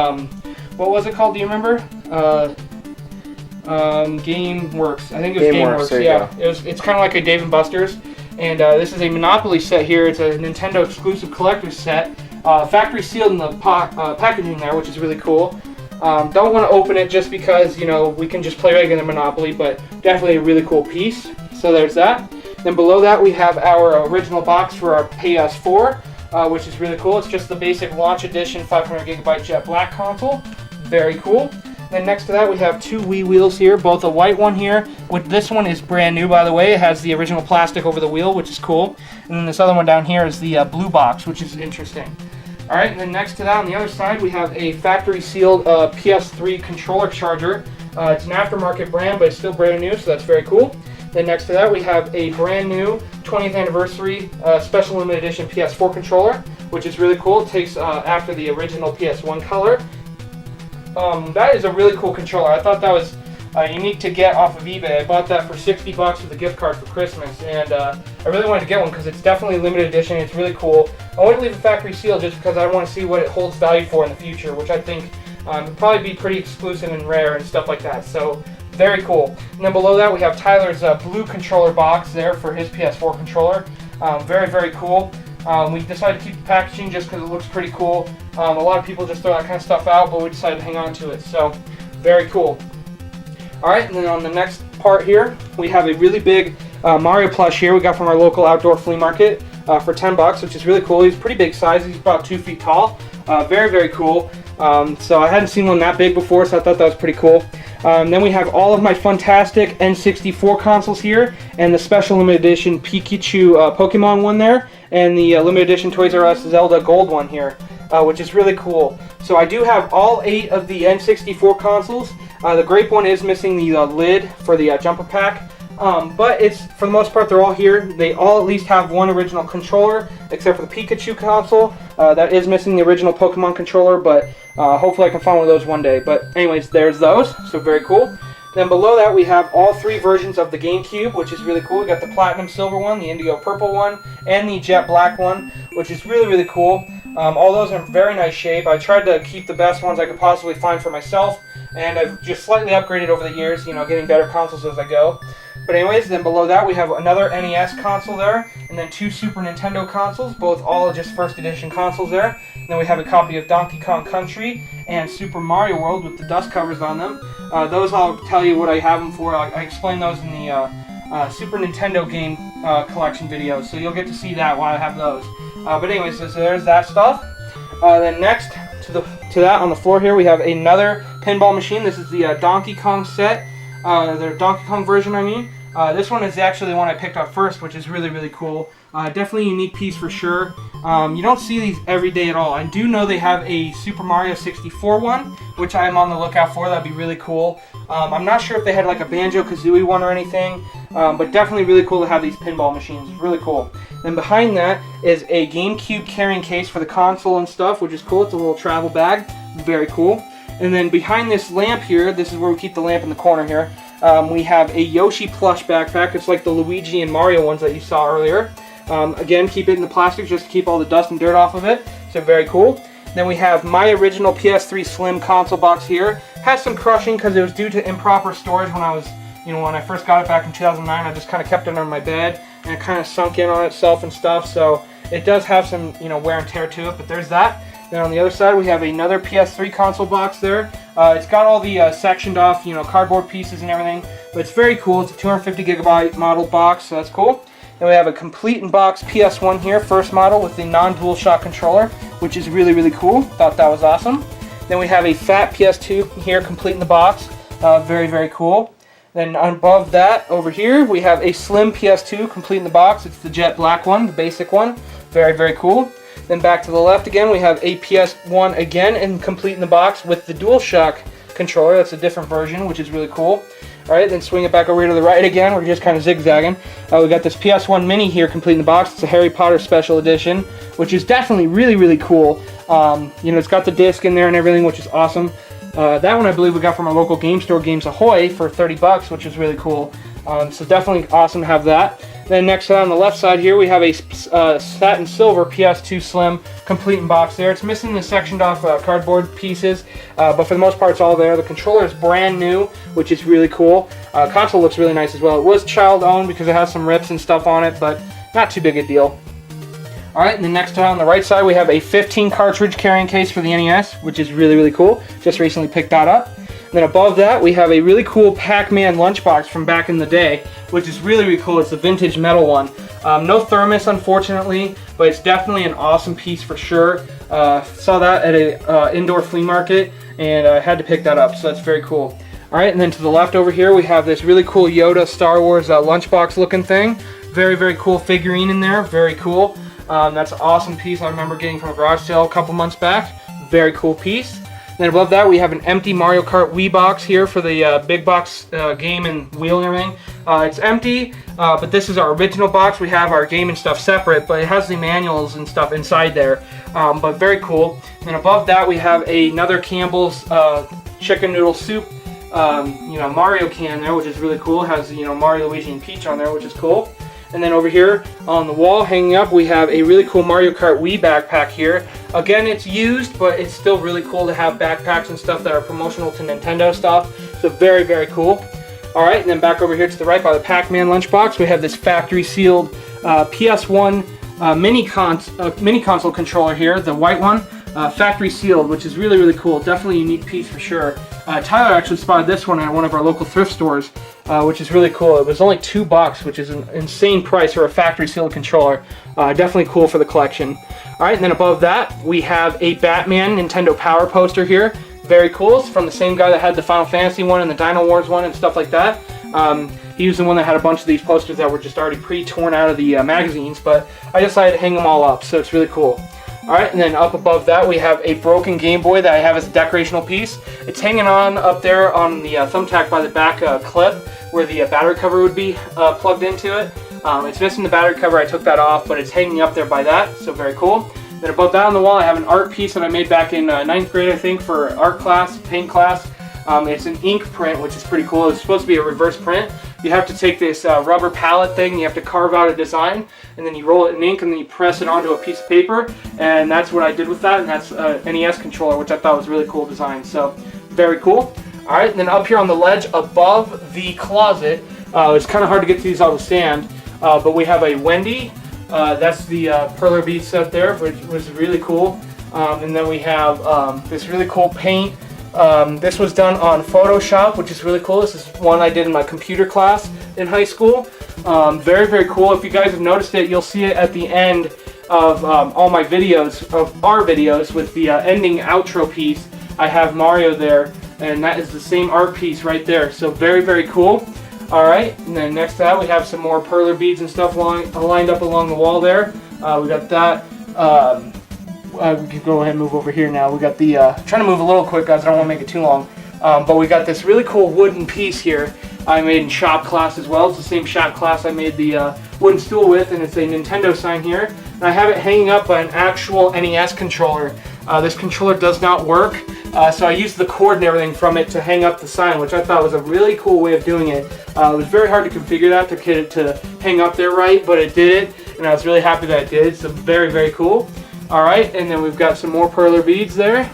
what was it called, do you remember? GameWorks. I think it was GameWorks, yeah. It's kind of like a Dave & Buster's. And this is a Monopoly set here. It's a Nintendo exclusive collector's set. Factory sealed in the packaging there, which is really cool. Don't want to open it just because, you know, we can just play regular Monopoly, but definitely a really cool piece. So there's that. Then below that we have our original box for our PS4, which is really cool. It's just the basic launch edition 500GB jet black console. Very cool. Then next to that we have two Wii wheels here, both a white one here, which this one is brand new by the way. It has the original plastic over the wheel, which is cool. And then this other one down here is the blue box, which is interesting. Alright, and then next to that on the other side we have a factory sealed PS3 controller charger. It's an aftermarket brand, but it's still brand new, so that's very cool. Then next to that we have a brand new 20th anniversary special limited edition PS4 controller, which is really cool. It takes after the original PS1 color. That is a really cool controller. I thought that was unique to get off of eBay. I bought that for $60 with a gift card for Christmas, and I really wanted to get one because it's definitely a limited edition. It's really cool. I want to leave it factory sealed just because I want to see what it holds value for in the future, which I think would probably be pretty exclusive and rare and stuff like that. So very cool. And then below that we have Tyler's blue controller box there for his PS4 controller. Very, very cool. We decided to keep the packaging just because it looks pretty cool. A lot of people just throw that kind of stuff out, but we decided to hang on to it. So very cool. Alright, and then on the next part here, we have a really big Mario plush here we got from our local outdoor flea market for $10, which is really cool. He's pretty big size. He's about 2 feet tall. Very, very cool. So I hadn't seen one that big before, so I thought that was pretty cool. Then we have all of my Funtastic N64 consoles here, and the special limited edition Pikachu Pokemon one there, and the limited edition Toys R Us Zelda Gold one here, which is really cool. So I do have all 8 of the N64 consoles. The grape one is missing the lid for the jumper pack, but it's, for the most part, they're all here. They all at least have one original controller, except for the Pikachu console. That is missing the original Pokemon controller, but hopefully I can find one of those one day. But anyways, there's those, so very cool. Then below that we have all 3 versions of the GameCube, which is really cool. We got the Platinum Silver one, the Indigo Purple one, and the Jet Black one, which is really, really cool. All those are in very nice shape. I tried to keep the best ones I could possibly find for myself, and I've just slightly upgraded over the years, you know, getting better consoles as I go. But anyways, then below that we have another NES console there, and then 2 Super Nintendo consoles, both all just first edition consoles there. And then we have a copy of Donkey Kong Country and Super Mario World with the dust covers on them. Those I'll tell you what I have them for. I explain those in the Super Nintendo game collection videos, so you'll get to see that while I have those. But anyways, so there's that stuff. Then next to that on the floor here we have another pinball machine. This is the Donkey Kong set, the Donkey Kong version I mean. This one is actually the one I picked up first, which is really, really cool. Definitely a unique piece for sure. You don't see these every day at all. I do know they have a Super Mario 64 one, which I am on the lookout for. That'd be really cool. I'm not sure if they had like a Banjo-Kazooie one or anything, but definitely really cool to have these pinball machines. Really cool. Then behind that is a GameCube carrying case for the console and stuff, which is cool. It's a little travel bag. Very cool. And then behind this lamp here, this is where we keep the lamp in the corner here, we have a Yoshi plush backpack. It's like the Luigi and Mario ones that you saw earlier. Again, keep it in the plastic just to keep all the dust and dirt off of it. So very cool. Then we have my original PS3 Slim console box here. Has some crushing because it was due to improper storage when when I first got it back in 2009. I just kind of kept it under my bed and it kind of sunk in on itself and stuff. So it does have some wear and tear to it, but there's that. Then on the other side we have another PS3 console box there. It's got all the sectioned off cardboard pieces and everything, but it's very cool. It's a 250 gigabyte model box, so that's cool. Then we have a complete in box PS1 here, first model with the non-DualShock controller, which is really, really cool. Thought that was awesome. Then we have a fat PS2 here, complete in the box. Very, very cool. Then above that, over here, we have a slim PS2 complete in the box. It's the jet black one, the basic one. Very, very cool. Then back to the left again, we have a PS1 again and complete in the box with the DualShock controller. That's a different version, which is really cool. Alright, then swing it back over here to the right again. We're just kind of zigzagging. We got this PS1 Mini here complete in the box. It's a Harry Potter Special Edition, which is definitely really, really cool. It's got the disc in there and everything, which is awesome. That one I believe we got from our local game store, Games Ahoy, for 30 bucks, which is really cool. So definitely awesome to have that. Then next on the left side here we have a satin silver PS2 Slim complete in box there. It's missing the sectioned off cardboard pieces, but for the most part it's all there. The controller is brand new, which is really cool. Console looks really nice as well. It was child owned because it has some rips and stuff on it, but not too big a deal. Alright, and then next on the right side we have a 15 cartridge carrying case for the NES, which is really, really cool. Just recently picked that up. And then above that we have a really cool Pac-Man lunchbox from back in the day, which is really, really cool. It's a vintage metal one. No thermos, unfortunately, but it's definitely an awesome piece for sure. Saw that at a indoor flea market, and I had to pick that up, so that's very cool. Alright, and then to the left over here we have this really cool Yoda Star Wars lunchbox looking thing. Very, very cool figurine in there. Very cool. That's an awesome piece I remember getting from a garage sale a couple months back. Very cool piece. Then above that we have an empty Mario Kart Wii box here for the big box game and wheel and everything. It's empty, but this is our original box. We have our game and stuff separate, but it has the manuals and stuff inside there. But very cool. And above that we have another Campbell's chicken noodle soup Mario can there, which is really cool. It has Mario, Luigi, and Peach on there, which is cool. And then over here on the wall hanging up we have a really cool Mario Kart Wii backpack here. Again, it's used, but it's still really cool to have backpacks and stuff that are promotional to Nintendo stuff. So very, very cool. Alright, and then back over here to the right by the Pac-Man lunchbox, we have this factory sealed PS1 mini console controller here, the white one. Factory sealed, which is really, really cool. Definitely a unique piece for sure. Tyler actually spotted this one at one of our local thrift stores, which is really cool. It was only $2, which is an insane price for a factory sealed controller. Definitely cool for the collection. Alright, and then above that we have a Batman Nintendo Power poster here. Very cool. It's from the same guy that had the Final Fantasy one and the Dino Wars one and stuff like that. He was the one that had a bunch of these posters that were just already pre-torn out of the magazines, but I decided to hang them all up, so it's really cool. Alright, and then up above that we have a broken Game Boy that I have as a decorational piece. It's hanging on up there on the thumbtack by the back clip where the battery cover would be plugged into it. It's missing the battery cover, I took that off, but it's hanging up there by that, so very cool. Then above that on the wall I have an art piece that I made back in 9th grade, I think, for art class, paint class. It's an ink print, which is pretty cool. It's supposed to be a reverse print. You have to take this rubber palette thing, you have to carve out a design, and then you roll it in ink, and then you press it onto a piece of paper, and that's what I did with that, and that's an NES controller, which I thought was a really cool design, so very cool. Alright, and then up here on the ledge above the closet, It's kind of hard to get these on the stand, but we have a Wendy. That's the perler bead set there, which was really cool. And then we have this really cool paint. This was done on Photoshop, which is really cool. This is one I did in my computer class in high school. Very, very cool. If you guys have noticed it, you'll see it at the end of all my videos, of our videos, with the ending outro piece. I have Mario there, and that is the same art piece right there. So very, very cool. Alright, and then next to that we have some more perler beads and stuff lined up along the wall there. We got that. We can go ahead and move over here now. We got the, trying to move a little quick, guys, I don't want to make it too long. But we got this really cool wooden piece here I made in shop class as well. It's the same shop class I made the wooden stool with, and it's a Nintendo sign here. And I have it hanging up by an actual NES controller. This controller does not work, so I used the cord and everything from it to hang up the sign, which I thought was a really cool way of doing it. It was very hard to configure that to get it to hang up there right, but it did it, and I was really happy that it did. So very, very cool. Alright, and then we've got some more perler beads there.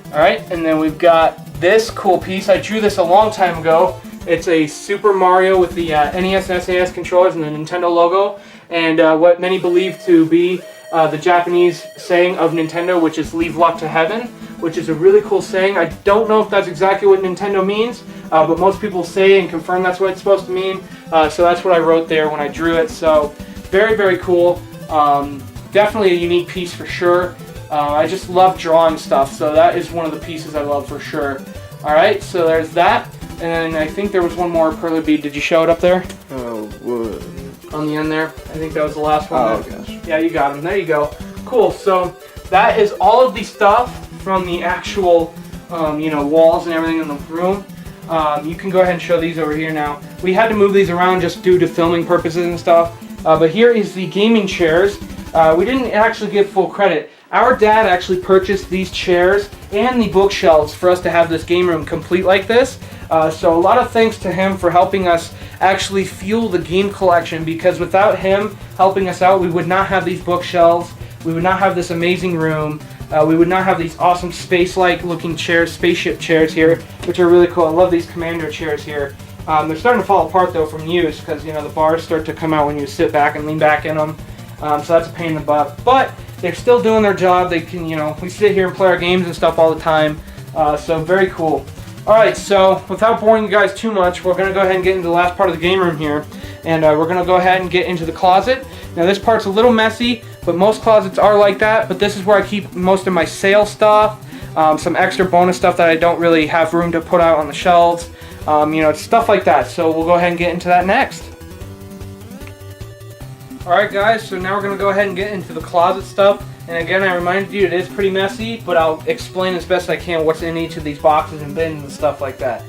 Alright, and then we've got this cool piece. I drew this a long time ago. It's a Super Mario with the NES and SNES controllers and the Nintendo logo, and what many believe to be the Japanese saying of Nintendo, which is "leave luck to heaven," which is a really cool saying. I don't know if that's exactly what Nintendo means, but most people say and confirm that's what it's supposed to mean. So that's what I wrote there when I drew it. So very, very cool. Definitely a unique piece for sure. I just love drawing stuff, so that is one of the pieces I love for sure. Alright, so there's that. And I think there was one more perler bead. Did you show it up there? Oh, what? On the end there. I think that was the last one. Oh, gosh. Yeah, you got him. There you go. Cool. So that is all of the stuff from the actual, walls and everything in the room. You can go ahead and show these over here now. We had to move these around just due to filming purposes and stuff. But here is the gaming chairs. We didn't actually give full credit. Our dad actually purchased these chairs and the bookshelves for us to have this game room complete like this. So a lot of thanks to him for helping us actually fuel the game collection, because without him helping us out, we would not have these bookshelves, we would not have this amazing room, we would not have these awesome space-like looking chairs, spaceship chairs here, which are really cool. I love these commander chairs here. They're starting to fall apart though from use, because the bars start to come out when you sit back and lean back in them. So that's a pain in the butt. But they're still doing their job. They can, we sit here and play our games and stuff all the time. So very cool. Alright, so without boring you guys too much, we're going to go ahead and get into the last part of the game room here. And we're going to go ahead and get into the closet. Now this part's a little messy, but most closets are like that. But this is where I keep most of my sale stuff. Some extra bonus stuff that I don't really have room to put out on the shelves. Stuff like that. So we'll go ahead and get into that next. Alright guys, so now we're going to go ahead and get into the closet stuff. And again, I reminded you it is pretty messy, but I'll explain as best I can what's in each of these boxes and bins and stuff like that.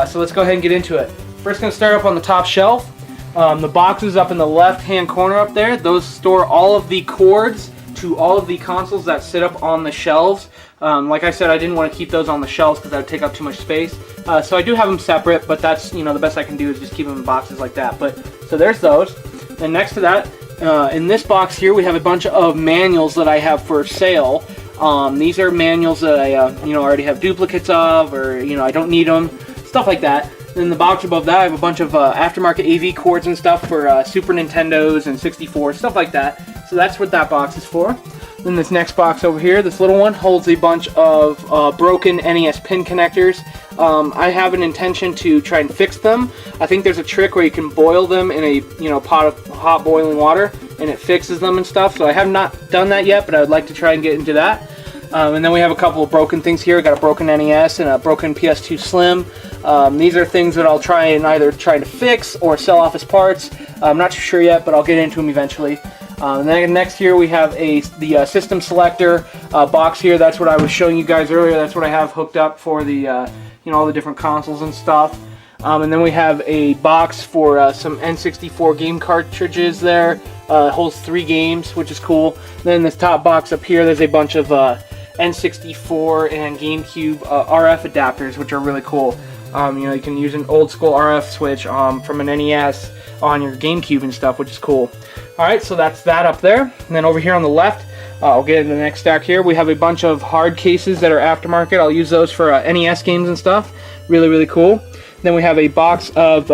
So let's go ahead and get into it. First, going to start up on the top shelf. The boxes up in the left-hand corner up there, those store all of the cords to all of the consoles that sit up on the shelves. Like I said, I didn't want to keep those on the shelves because that would take up too much space. So I do have them separate, but that's, the best I can do is just keep them in boxes like that. So there's those. And next to that, in this box here, we have a bunch of manuals that I have for sale. These are manuals that I, already have duplicates of, or, I don't need them, stuff like that. In the box above that, I have a bunch of aftermarket AV cords and stuff for Super Nintendos and 64, stuff like that. So that's what that box is for. Then this next box over here, this little one, holds a bunch of broken NES pin connectors. I have an intention to try and fix them. I think there's a trick where you can boil them in a pot of hot boiling water, and it fixes them and stuff. So I have not done that yet, but I would like to try and get into that. And then we have a couple of broken things here. I got a broken NES and a broken PS2 Slim. These are things that I'll try and either try to fix or sell off as parts. I'm not too sure yet, but I'll get into them eventually. And then next here we have the system selector box here. That's what I was showing you guys earlier. That's what I have hooked up for the all the different consoles and stuff. And then we have a box for some N64 game cartridges there. It holds 3 games, which is cool. Then this top box up here, there's a bunch of N64 and GameCube RF adapters, which are really cool. You can use an old school RF switch from an NES on your GameCube and stuff, which is cool. Alright, so that's that up there. And then over here on the left, I'll get into the next stack here. We have a bunch of hard cases that are aftermarket. I'll use those for NES games and stuff. Really, really cool. Then we have a box of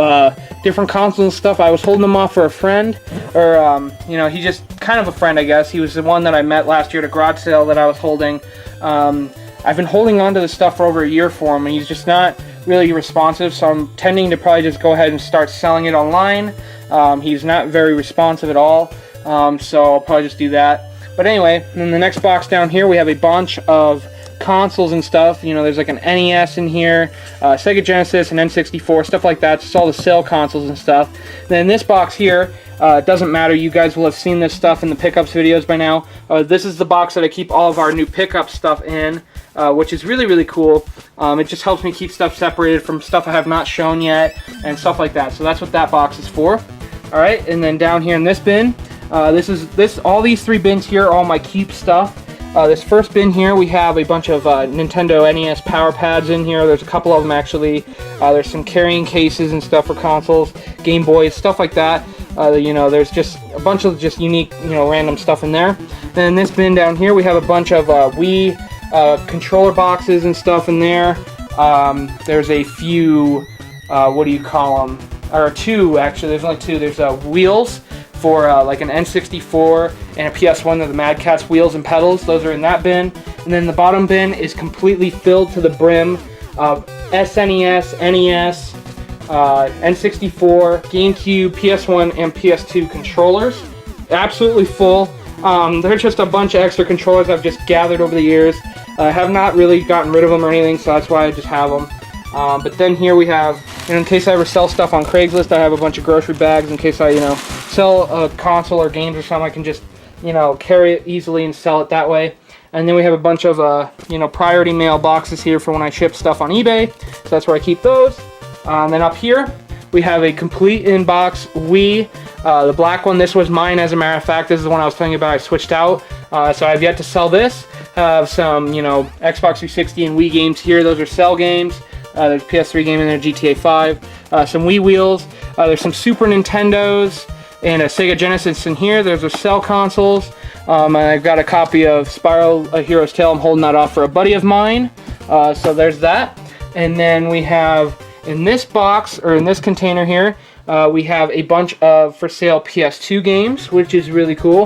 different consoles and stuff. I was holding them off for a friend, or you know, he just kind of a friend, I guess. He was the one that I met last year at a garage sale that I was holding. I've been holding on to this stuff for over a year for him, and he's just not really responsive, so I'm tending to probably just go ahead and start selling it online. He's not very responsive at all, so I'll probably just do that. But anyway, in the next box down here, we have a bunch of consoles and stuff. You know, there's like an NES in here, Sega Genesis, and N64, stuff like that. Just all the sale consoles and stuff. Then this box here, it doesn't matter. You guys will have seen this stuff in the pickups videos by now. This is the box that I keep all of our new pickup stuff in, which is really, really cool. It just helps me keep stuff separated from stuff I have not shown yet and stuff like that. So that's what that box is for. All right, and then down here in this bin, all these 3 bins here are all my keep stuff. This first bin here, we have a bunch of Nintendo NES power pads in here. There's a couple of them actually. There's some carrying cases and stuff for consoles, Game Boys, stuff like that. You know, there's just a bunch of just unique, you know, random stuff in there. Then in this bin down here, we have a bunch of Wii controller boxes and stuff in there. There's a few, what do you call them? Or 2 actually. There's only 2. There's wheels for like an N64 and a PS1. They're the Mad Catz wheels and pedals. Those are in that bin. And then the bottom bin is completely filled to the brim of SNES, NES, N64, GameCube, PS1, and PS2 controllers. Absolutely full. There's just a bunch of extra controllers I've just gathered over the years. I have not really gotten rid of them or anything, so that's why I just have them. But then here we have, you know, in case I ever sell stuff on Craigslist, I have a bunch of grocery bags in case I, you know, sell a console or games or something. I can just, you know, carry it easily and sell it that way. And then we have a bunch of, you know, priority mail boxes here for when I ship stuff on eBay. So that's where I keep those. And then up here, we have a complete in-box Wii. The black one, this was mine as a matter of fact. This is the one I was telling you about. I switched out. So I've yet to sell this. Have some, you know, Xbox 360 and Wii games here. Those are cell games. There's PS3 game in there, GTA 5. Some Wii wheels. There's some Super Nintendos and a Sega Genesis in here. There's the cell consoles. I've got a copy of Spiral A Hero's Tale. I'm holding that off for a buddy of mine. So there's that. And then we have in this box, or in this container here, we have a bunch of for sale PS2 games, which is really cool.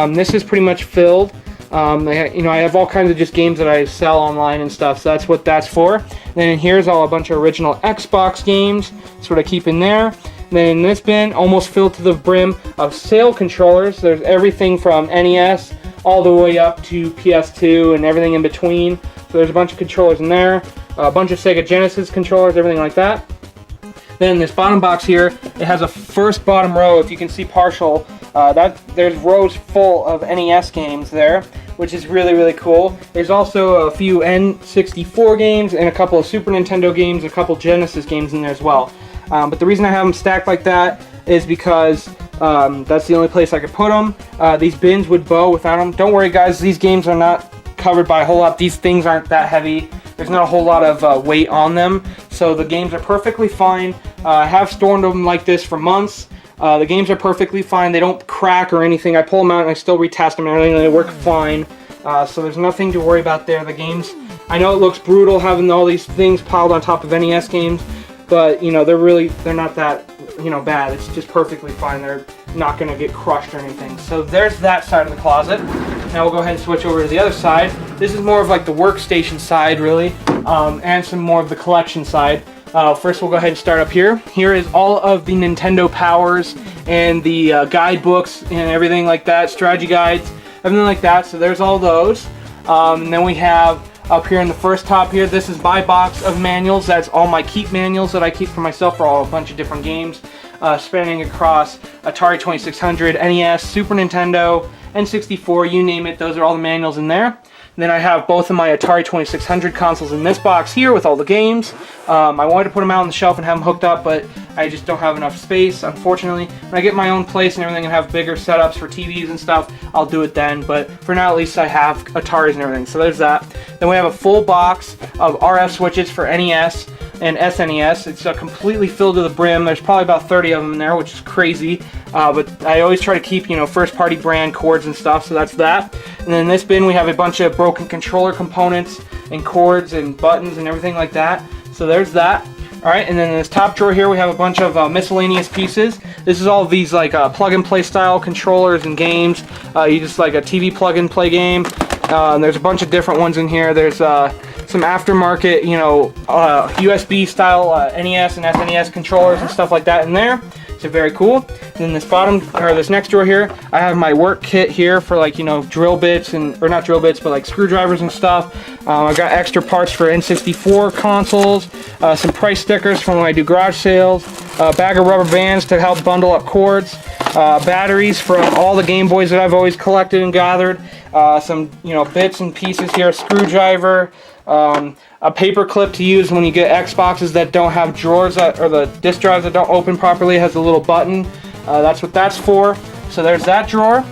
This is pretty much filled. You know, I have all kinds of just games that I sell online and stuff, so that's what that's for. Then in here's all a bunch of original Xbox games. That's what I keep in there. Then in this bin, almost filled to the brim of sale controllers. There's everything from NES all the way up to PS2 and everything in between. So there's a bunch of controllers in there. A bunch of Sega Genesis controllers, everything like that. Then this bottom box here, it has a first bottom row, if you can see partial, there's rows full of NES games there, which is really, really cool. There's also a few N64 games and a couple of Super Nintendo games, a couple Genesis games in there as well. But the reason I have them stacked like that is because that's the only place I could put them. These bins would bow without them. Don't worry guys, these games are not covered by a whole lot. These things aren't that heavy. There's not a whole lot of weight on them, so the games are perfectly fine. I have stored them like this for months. The games are perfectly fine. They don't crack or anything. I pull them out and I still retest them and everything, and they work fine. So there's nothing to worry about there. The games, I know it looks brutal having all these things piled on top of NES games, but you know, they're not that, you know, bad. It's just perfectly fine. They're not going to get crushed or anything. So there's that side of the closet. Now we'll go ahead and switch over to the other side. This is more of like the workstation side, really, and some more of the collection side. First, we'll go ahead and start up here. Here is all of the Nintendo powers and the guidebooks and everything like that, strategy guides, everything like that. So there's all those. And then we have up here in the first top here, this is my box of manuals. That's all my keep manuals that I keep for myself for a bunch of different games, spanning across Atari 2600, NES, Super Nintendo, N64, you name it. Those are all the manuals in there. And then I have both of my Atari 2600 consoles in this box here with all the games. I wanted to put them out on the shelf and have them hooked up, but I just don't have enough space, unfortunately. When I get my own place and everything and have bigger setups for TVs and stuff, I'll do it then. But for now, at least I have Ataris and everything. So there's that. Then we have a full box of RF switches for NES and SNES. It's completely filled to the brim. There's probably about 30 of them in there, which is crazy. But I always try to keep, you know, first-party brand cords and stuff, so that's that. And then in this bin, we have a bunch of broken controller components and cords and buttons and everything like that. So there's that. Alright, and then in this top drawer here we have a bunch of miscellaneous pieces. This is all of these like plug-and-play style controllers and games. You just like a TV plug-and-play game. There's a bunch of different ones in here. There's some aftermarket, you know, USB style NES and SNES controllers and stuff like that in there. So very cool. And then this bottom, or this next drawer here, I have my work kit here for like, you know, drill bits and, or not drill bits, but like screwdrivers and stuff. I got extra parts for N64 consoles, some price stickers from when I do garage sales, a bag of rubber bands to help bundle up cords, batteries from all the Game Boys that I've always collected and gathered, some, you know, bits and pieces here, a screwdriver, a paper clip to use when you get Xboxes that don't have drawers that, or the disk drives that don't open properly. It has a little button. That's what that's for. So there's that drawer.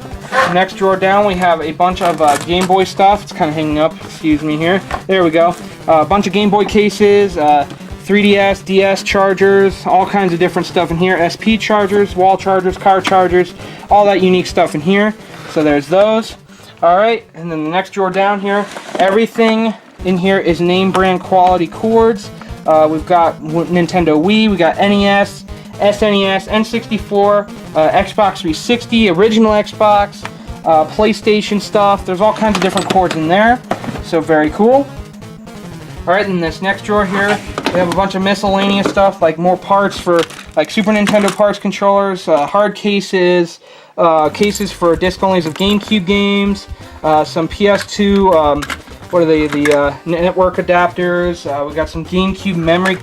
Next drawer down we have a bunch of Game Boy stuff. It's kind of hanging up, excuse me here. There we go. A bunch of Game Boy cases, 3DS, DS chargers, all kinds of different stuff in here. SP chargers, wall chargers, car chargers, all that unique stuff in here. So there's those. Alright, and then the next drawer down here, everything in here is name brand quality cords. We've got Nintendo Wii, we got NES, SNES, N64, Xbox 360, original Xbox, PlayStation stuff. There's all kinds of different cords in there, so very cool. Alright, in this next drawer here, we have a bunch of miscellaneous stuff, like more parts for like Super Nintendo parts controllers, hard cases, cases for disc-onlys of GameCube games, some PS2, what are they, the network adapters, we got some GameCube memory,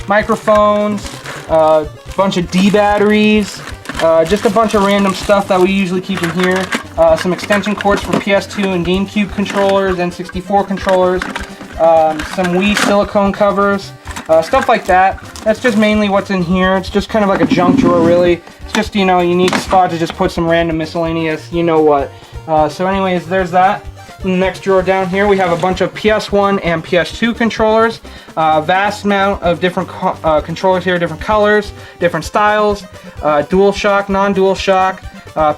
microphones, a bunch of D batteries, just a bunch of random stuff that we usually keep in here, some extension cords for PS2 and GameCube controllers, N64 controllers, some Wii silicone covers, stuff like that. That's just mainly what's in here. It's just kind of like a junk drawer, really. It's just, you know, a unique spot to just put some random miscellaneous, you know what. So anyways, there's that. In the next drawer down here, we have a bunch of PS1 and PS2 controllers. Vast amount of different controllers here, different colors, different styles, DualShock, non-DualShock,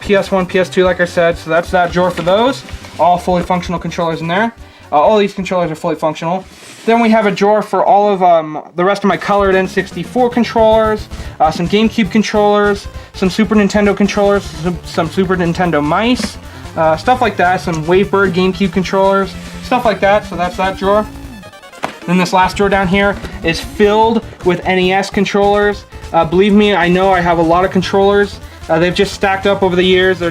PS1, PS2, like I said. So that's that drawer for those. All fully functional controllers in there. All these controllers are fully functional. Then we have a drawer for all of the rest of my colored N64 controllers, some GameCube controllers, some Super Nintendo controllers, some Super Nintendo mice, stuff like that, some Wavebird GameCube controllers, stuff like that, so that's that drawer. Then this last drawer down here is filled with NES controllers. Believe me, I know I have a lot of controllers. They've just stacked up over the years.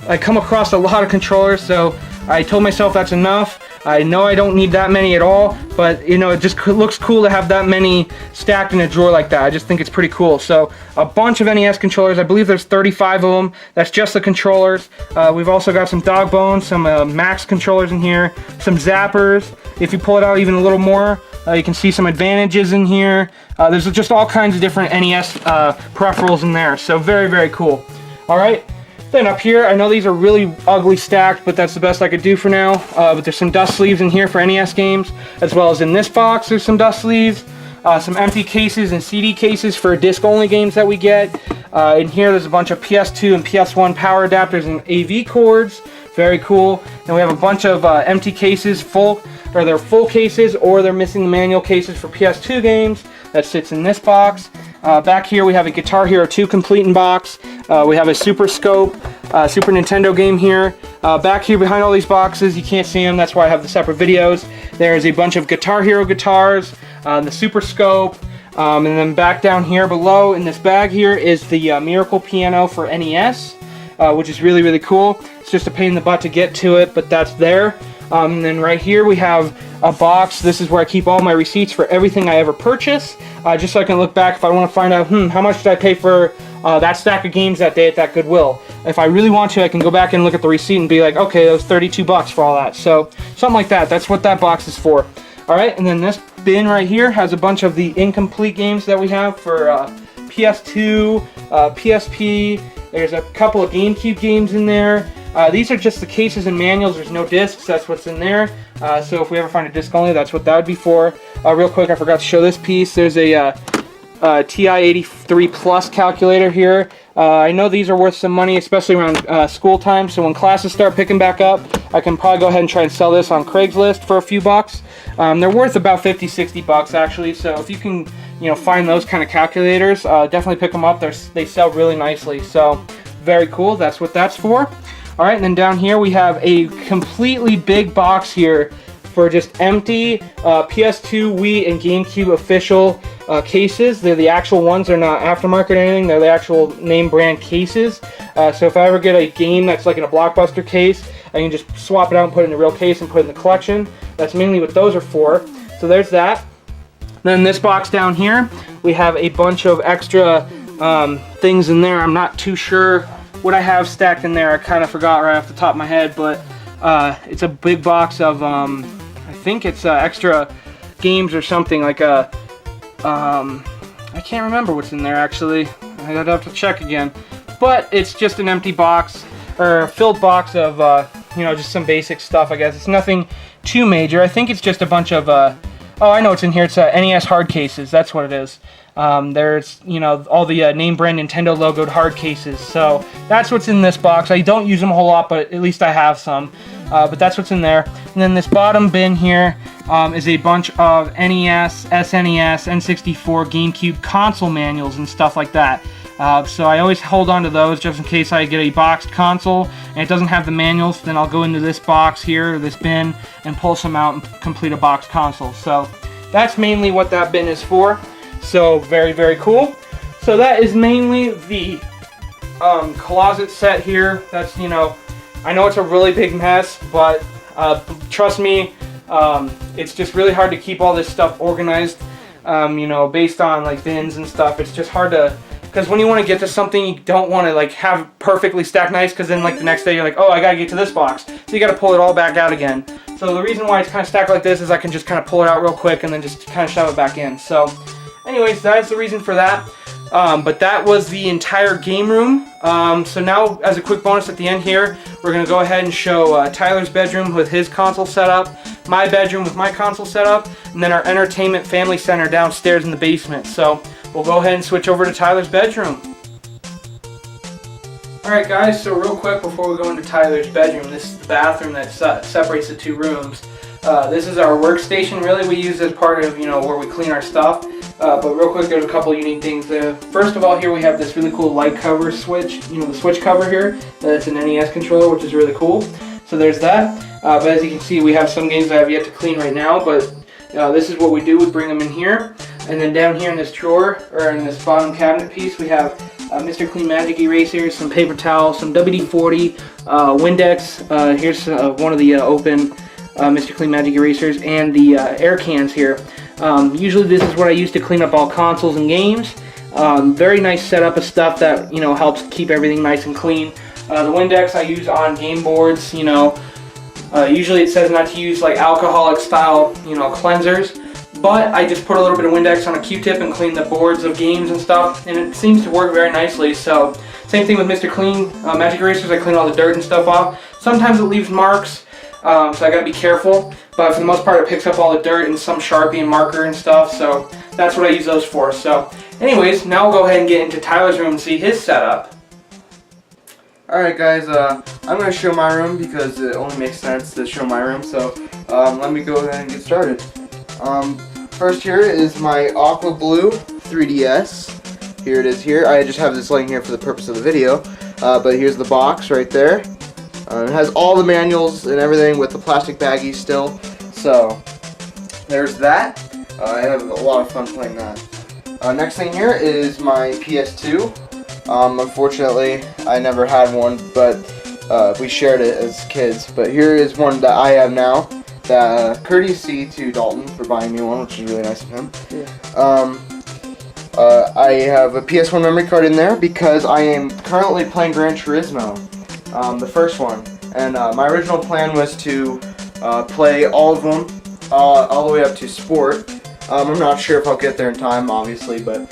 I come across a lot of controllers, so I told myself that's enough. I know I don't need that many at all, but you know, it just looks cool to have that many stacked in a drawer like that. I just think it's pretty cool. So a bunch of NES controllers. I believe there's 35 of them. That's just the controllers. We've also got some dog bones, some Max controllers in here, some zappers. If you pull it out even a little more, you can see some advantages in here. There's just all kinds of different NES peripherals in there. So very, very cool. All right. Then up here, I know these are really ugly stacked, but that's the best I could do for now. But there's some dust sleeves in here for NES games, as well as in this box there's some dust sleeves, some empty cases and CD cases for disc-only games that we get. In here there's a bunch of PS2 and PS1 power adapters and AV cords. Very cool. Then we have a bunch of empty cases, they're full cases or they're missing the manual cases for PS2 games. That sits in this box. Back here we have a Guitar Hero 2 complete in box. We have a Super Scope, Super Nintendo game here. Back here behind all these boxes, you can't see them, that's why I have the separate videos. There's a bunch of Guitar Hero guitars, the Super Scope, and then back down here below in this bag here is the Miracle Piano for NES, which is really, really cool. It's just a pain in the butt to get to it, but that's there. And then right here we have a box. This is where I keep all my receipts for everything I ever purchase, just so I can look back if I want to find out, how much did I pay for that stack of games that day at that Goodwill. If I really want to, I can go back and look at the receipt and be like, okay, that was 32 bucks for all that. So something like that. That's what that box is for. All right, and then this bin right here has a bunch of the incomplete games that we have for PS2, PSP. There's a couple of GameCube games in there. These are just the cases and manuals. There's no discs. That's what's in there. So if we ever find a disc only, that's what that would be for. Real quick, I forgot to show this piece. There's a TI-83 Plus calculator here. I know these are worth some money, especially around school time, so when classes start picking back up, I can probably go ahead and try and sell this on Craigslist for a few bucks. They're worth about 50-60 bucks actually, so if you can, find those kind of calculators, definitely pick them up. They sell really nicely, so very cool. That's what that's for. All right, and then down here we have a completely big box here for just empty PS2, Wii, and GameCube official cases. They're the actual ones. They're not aftermarket or anything. They're the actual name brand cases. So if I ever get a game that's like in a Blockbuster case, I can just swap it out and put it in a real case and put it in the collection. That's mainly what those are for. So there's that. Then this box down here, we have a bunch of extra things in there. I'm not too sure what I have stacked in there. I kind of forgot right off the top of my head, but it's a big box of I think it's extra games or something like a I can't remember what's in there actually. I'd have to check again, but it's just an empty box or a filled box of just some basic stuff, I guess. It's nothing too major. I think it's just a bunch of oh, I know what's in here. It's NES hard cases. That's what it is. There's, all the name brand Nintendo logoed hard cases. So that's what's in this box. I don't use them a whole lot, but at least I have some. But that's what's in there. And then this bottom bin here is a bunch of NES, SNES, N64, GameCube console manuals and stuff like that. So I always hold on to those just in case I get a boxed console and it doesn't have the manuals. Then I'll go into this box here, this bin, and pull some out and complete a boxed console. So that's mainly what that bin is for. So very, very cool. So that is mainly the closet set here. That's, I know it's a really big mess, but trust me, it's just really hard to keep all this stuff organized, based on like bins and stuff. It's just hard to, because when you want to get to something, you don't want to like have perfectly stacked nice, because then like the next day you're like, oh, I gotta get to this box, so you gotta pull it all back out again. So the reason why it's kind of stacked like this is I can just kind of pull it out real quick and then just kind of shove it back in. So anyways, that's the reason for that. But that was the entire game room. So now, as a quick bonus at the end here, we're going to go ahead and show Tyler's bedroom with his console setup, my bedroom with my console setup, and then our entertainment family center downstairs in the basement. So we'll go ahead and switch over to Tyler's bedroom. Alright guys, so real quick before we go into Tyler's bedroom, this is the bathroom that separates the two rooms. This is our workstation, really. We use it as part of, where we clean our stuff. But real quick, there's a couple unique things there. First of all, here we have this really cool light cover switch, the switch cover here. That's an NES controller, which is really cool. So there's that. But as you can see, we have some games I have yet to clean right now, but this is what we do. We bring them in here. And then down here in this drawer, or in this bottom cabinet piece, we have Mr. Clean Magic erasers, some paper towels, some WD-40, Windex. Here's one of the open Mr. Clean Magic erasers, and the air cans here. Usually this is what I use to clean up all consoles and games. Very nice setup of stuff that helps keep everything nice and clean. The Windex I use on game boards. Usually it says not to use like alcoholic style cleansers, but I just put a little bit of Windex on a Q-tip and clean the boards of games and stuff, and it seems to work very nicely. So same thing with Mr. Clean Magic erasers. I clean all the dirt and stuff off. Sometimes it leaves marks. So I gotta be careful, but for the most part it picks up all the dirt and some Sharpie and marker and stuff, so that's what I use those for. So anyways, now we'll go ahead and get into Tyler's room and see his setup. Alright guys, I'm going to show my room because it only makes sense to show my room, so let me go ahead and get started. First here is my Aqua Blue 3DS. Here it is here. I just have this laying here for the purpose of the video, but here's the box right there. It has all the manuals and everything with the plastic baggies still. So, there's that. I have a lot of fun playing that. Next thing here is my PS2. Unfortunately, I never had one, but we shared it as kids. But here is one that I have now. That courtesy to Dalton for buying me one, which is really nice of him. Yeah. I have a PS1 memory card in there because I am currently playing Gran Turismo. The first one, and my original plan was to play all of them, all the way up to Sport. I'm not sure if I'll get there in time, obviously, but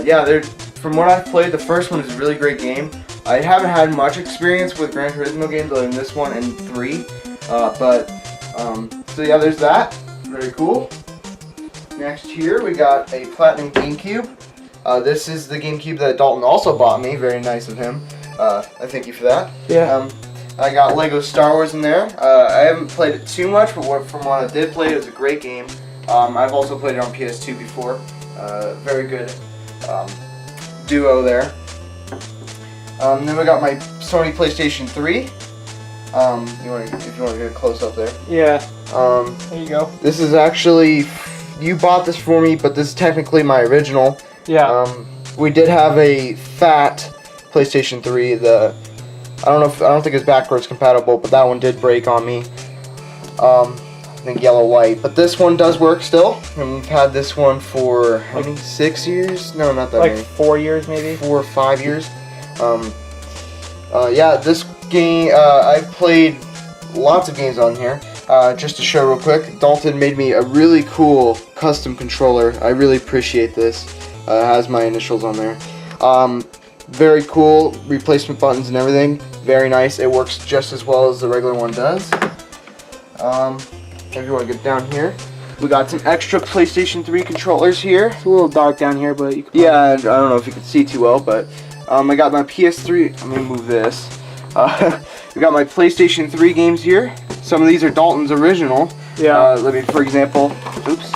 yeah, from what I've played, the first one is a really great game. I haven't had much experience with Gran Turismo games other than this one and 3, so yeah, there's that. Very cool. Next here, we got a Platinum GameCube. This is the GameCube that Dalton also bought me. Very nice of him. I thank you for that. Yeah. I got Lego Star Wars in there. I haven't played it too much, but from what I did play, it was a great game. I've also played it on PS2 before. Very good duo there. Then we got my Sony PlayStation 3. If you want to get a close up there. Yeah. There you go. This is actually, you bought this for me, but this is technically my original. Yeah. We did have a fat PlayStation 3. I don't think it's backwards compatible, but that one did break on me. I think yellow white, but this one does work still, and we've had this one for how many? 6 years? No, not that like many. 4 years maybe. 4 or 5 years. Yeah, this game I've played lots of games on here. Just to show real quick, Dalton made me a really cool custom controller. I really appreciate this. It has my initials on there. Very cool replacement buttons and everything. Very nice. It works just as well as the regular one does. If you want to get down here, we got some extra PlayStation 3 controllers here. It's a little dark down here, but you can. Yeah, I don't know if you can see too well, but I got my PS3. I'm gonna move this. We got my PlayStation 3 games here. Some of these are Dalton's original. Yeah. Let me, for example. Oops.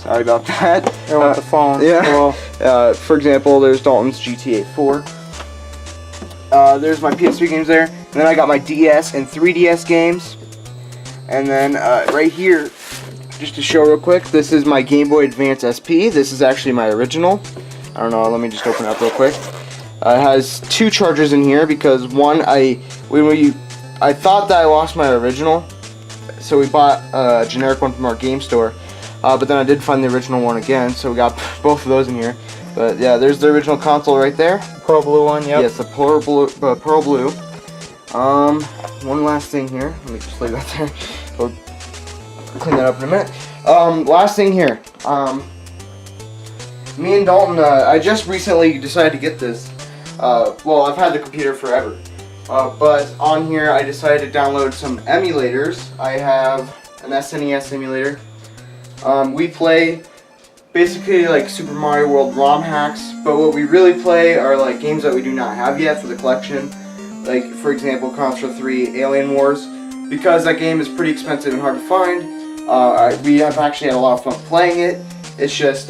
Sorry about that. There went the phone. Yeah. Cool. For example, there's Dalton's GTA 4. There's my PS3 games there. And then I got my DS and 3DS games. And then right here, just to show real quick, this is my Game Boy Advance SP. This is actually my original. I don't know. Let me just open it up real quick. It has 2 chargers in here because one, I thought that I lost my original, so we bought a generic one from our game store. But then I did find the original one again, so we got both of those in here. But yeah, there's the original console right there. Pearl blue one, yep. Yes, the pearl blue. One last thing here. Let me just leave that there. We'll clean that up in a minute. Last thing here. Me and Dalton, I just recently decided to get this. Well, I've had the computer forever. But on here, I decided to download some emulators. I have an SNES emulator. We play basically like Super Mario World ROM hacks, but what we really play are like games that we do not have yet for the collection. Like, for example, Contra 3 Alien Wars. Because that game is pretty expensive and hard to find, we have actually had a lot of fun playing it. It's just,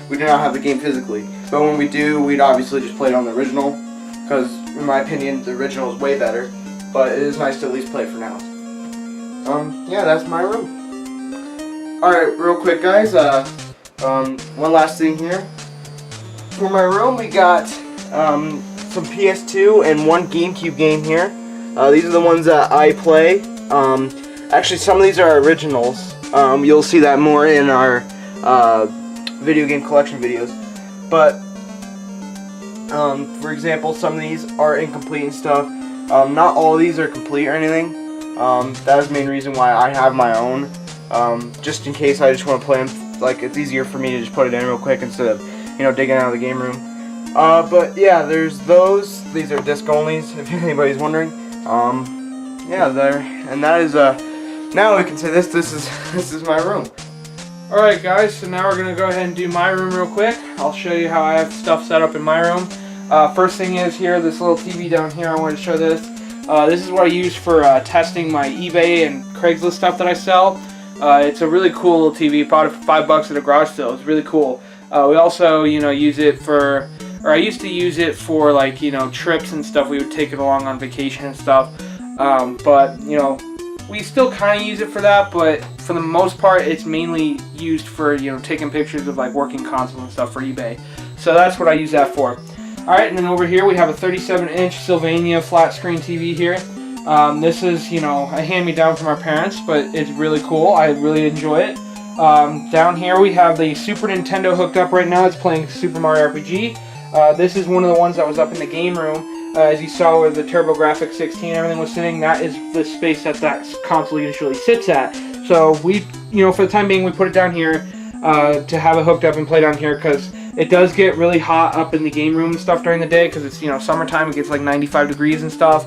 we do not have the game physically. But when we do, we'd obviously just play it on the original, because in my opinion, the original is way better. But it is nice to at least play it for now. Yeah, that's my room. Alright, real quick guys, one last thing here. For my room, we got some PS2 and one GameCube game here. These are the ones that I play. Actually, some of these are originals. You'll see that more in our video game collection videos. But, for example, some of these are incomplete and stuff. Not all of these are complete or anything. That is the main reason why I have my own. Just in case I just want to play them. Like, it's easier for me to just put it in real quick instead of, digging out of the game room. But yeah, there's those. These are disc onlys, if anybody's wondering. Yeah, there, and that is now we can say this is my room. Alright guys, so now we're gonna go ahead and do my room real quick. I'll show you how I have stuff set up in my room. First thing is here, this little TV down here. I wanted to show this. This is what I use for testing my eBay and Craigslist stuff that I sell. It's a really cool little TV. Bought it for $5 at a garage sale. It's really cool. We also, use it for, or I used to use it for like, trips and stuff. We would take it along on vacation and stuff. But, we still kind of use it for that, but for the most part, it's mainly used for, taking pictures of like working consoles and stuff for eBay. So that's what I use that for. Alright, and then over here we have a 37-inch Sylvania flat screen TV here. This is, a hand-me-down from our parents, but it's really cool. I really enjoy it. Down here we have the Super Nintendo hooked up right now. It's playing Super Mario RPG. This is one of the ones that was up in the game room. As you saw where the TurboGrafx 16 and everything was sitting, that is the space that console usually sits at. So we, for the time being, we put it down here to have it hooked up and play down here, because it does get really hot up in the game room and stuff during the day, because it's, summertime. It gets like 95 degrees and stuff.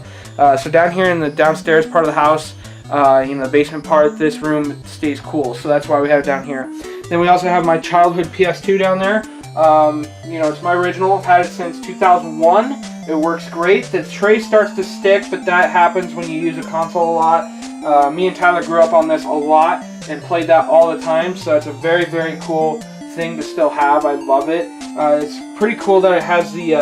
So down here in the downstairs part of the house, the basement part, this room stays cool. So that's why we have it down here. Then we also have my childhood PS2 down there. You know, it's my original. I've had it since 2001. It works great. The tray starts to stick, but that happens when you use a console a lot. Me and Tyler grew up on this a lot and played that all the time, so it's a very, very cool thing to still have. I love it. It's pretty cool that it has the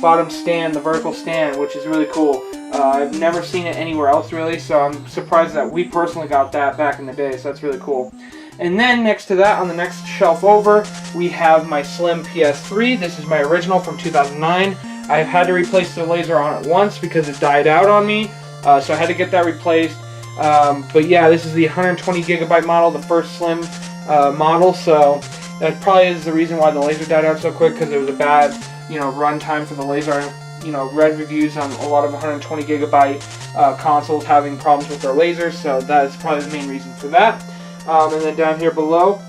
bottom stand, the vertical stand, which is really cool. I've never seen it anywhere else really, so I'm surprised that we personally got that back in the day, so that's really cool. And then next to that, on the next shelf over, we have my Slim PS3. This is my original from 2009. I've had to replace the laser on it once because it died out on me, so I had to get that replaced. But yeah, this is the 120 gigabyte model, the first Slim model, so that probably is the reason why the laser died out so quick, because it was a bad, you know, run time for the laser. You know, read reviews on a lot of 120 gigabyte consoles having problems with their lasers, so that is probably the main reason for that. And then down here below,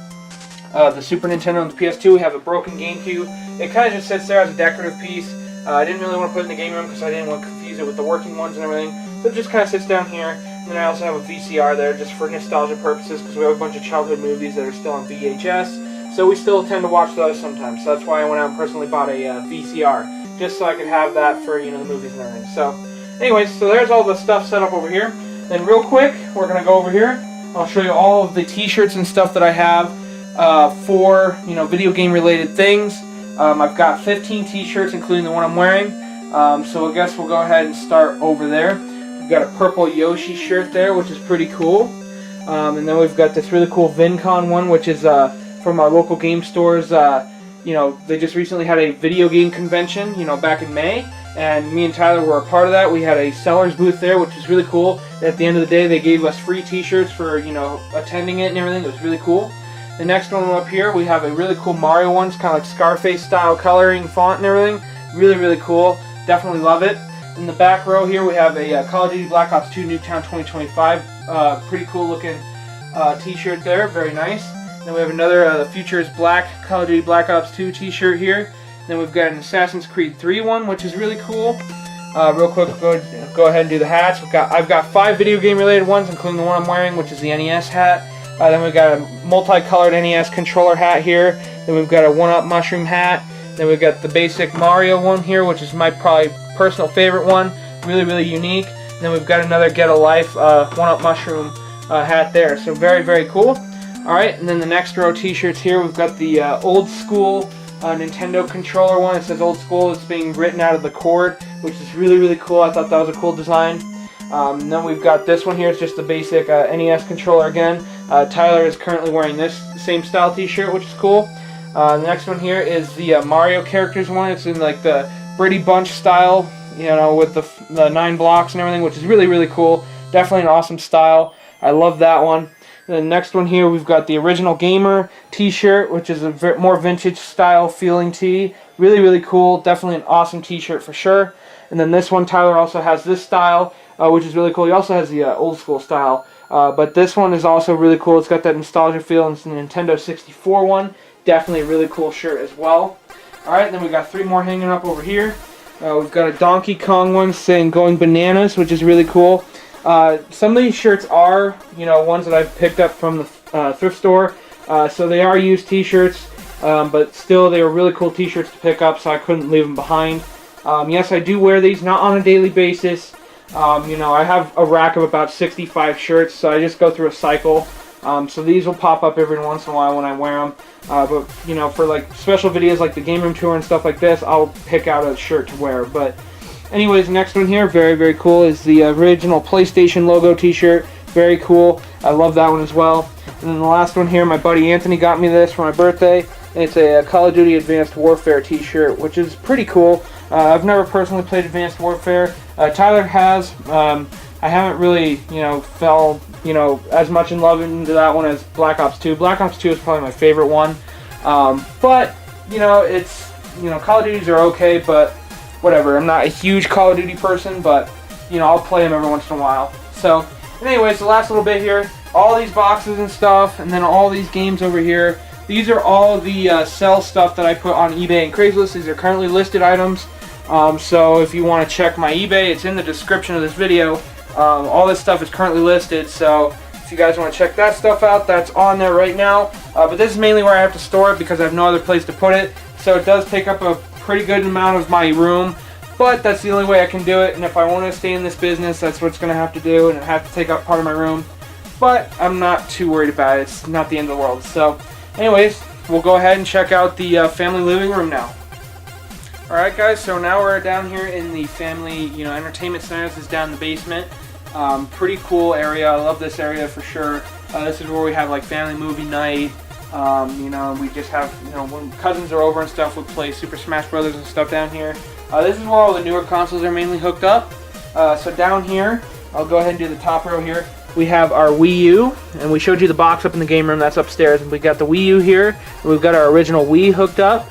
the Super Nintendo and the PS2, we have a broken GameCube. It kind of just sits there as a decorative piece. I didn't really want to put it in the game room because I didn't want to confuse it with the working ones and everything, so it just kind of sits down here. And then I also have a VCR there just for nostalgia purposes, because we have a bunch of childhood movies that are still on VHS, so we still tend to watch those sometimes. So that's why I went out and personally bought a VCR, just so I could have that for, you know, the movies and everything. So anyways, so there's all the stuff set up over here. Then real quick, we're going to go over here. I'll show you all of the t-shirts and stuff that I have for, you know, video game related things. I've got 15 t-shirts, including the one I'm wearing. So I guess we'll go ahead and start over there. We've got a purple Yoshi shirt there, which is pretty cool. And then we've got this really cool VinCon one, which is from our local game stores. You know, they just recently had a video game convention, you know, back in May. And me and Tyler were a part of that. We had a seller's booth there, which was really cool. At the end of the day, they gave us free t-shirts for, you know, attending it and everything. It was really cool. The next one up here, we have a really cool Mario one. It's kind of like Scarface style coloring, font and everything. Really, really cool. Definitely love it. In the back row here, we have a Call of Duty Black Ops 2 Nuketown 2025. Pretty cool looking t-shirt there. Very nice. Then we have another Future is Black Call of Duty Black Ops 2 t-shirt here. Then we've got an Assassin's Creed 3 one, which is really cool. Real quick, go ahead and do the hats. I've got 5 video game related ones, including the one I'm wearing, which is the NES hat. Then we've got a multicolored NES controller hat here. Then we've got a 1-Up mushroom hat. Then we've got the basic Mario one here, which is my probably personal favorite one. Really, really unique. And then we've got another Get a Life 1-Up mushroom hat there. So very, very cool. Alright, and then the next row t-shirts here, we've got the old school Nintendo controller one. It says old school. It's being written out of the cord, which is really, really cool. I thought that was a cool design. And then we've got this one here. It's just the basic NES controller again. Tyler is currently wearing this same style t-shirt, which is cool. The next one here is the Mario characters one. It's in like the Brady Bunch style, you know, with the 9 blocks and everything, which is really, really cool. Definitely an awesome style. I love that one. The next one here, we've got the Original Gamer t-shirt, which is a more vintage style feeling tee. Really, really cool. Definitely an awesome t-shirt for sure. And then this one, Tyler also has this style, which is really cool. He also has the old school style. But this one is also really cool. It's got that nostalgia feel, and it's the Nintendo 64 one. Definitely a really cool shirt as well. Alright, then we've got 3 more hanging up over here. We've got a Donkey Kong one saying Going Bananas, which is really cool. Some of these shirts are, you know, ones that I've picked up from the thrift store. So they are used t-shirts, but still they were really cool t-shirts to pick up, so I couldn't leave them behind. Yes, I do wear these, not on a daily basis. You know, I have a rack of about 65 shirts, so I just go through a cycle. So these will pop up every once in a while when I wear them. But, you know, for like special videos like the game room tour and stuff like this, I'll pick out a shirt to wear. But anyways, next one here, very, very cool, is the original PlayStation logo t-shirt. Very cool. I love that one as well. And then the last one here, my buddy Anthony got me this for my birthday. And it's a Call of Duty Advanced Warfare t-shirt, which is pretty cool. I've never personally played Advanced Warfare. Tyler has. I haven't really, you know, fell, you know, as much in love into that one as Black Ops 2. Black Ops 2 is probably my favorite one. But, you know, it's, you know, Call of Duties are okay, but whatever. I'm not a huge Call of Duty person, but, you know, I'll play them every once in a while. So, anyways, the last little bit here, all these boxes and stuff, and then all these games over here. These are all the sell stuff that I put on eBay and Craigslist. These are currently listed items. So if you want to check my eBay, it's in the description of this video. All this stuff is currently listed, so if you guys want to check that stuff out, that's on there right now. But this is mainly where I have to store it because I have no other place to put it. so it does take up a pretty good amount of my room, but that's the only way I can do it, and if I want to stay in this business, that's what's going to have to do, and I have to take up part of my room, but I'm not too worried about it. It's not the end of the world. So anyways, we'll go ahead and check out the family living room now. Alright guys, so now we're down here in the family, entertainment center. This is down in the basement. Pretty cool area. I love this area for sure. This is where we have like family movie night. We just have, when cousins are over and stuff, we play Super Smash Brothers and stuff down here. This is where all the newer consoles are mainly hooked up. So down here, I'll go ahead and do the top row here. We have our Wii U, and we showed you the box up in the game room. That's upstairs. And we got the Wii U here. And we've got our original Wii hooked up.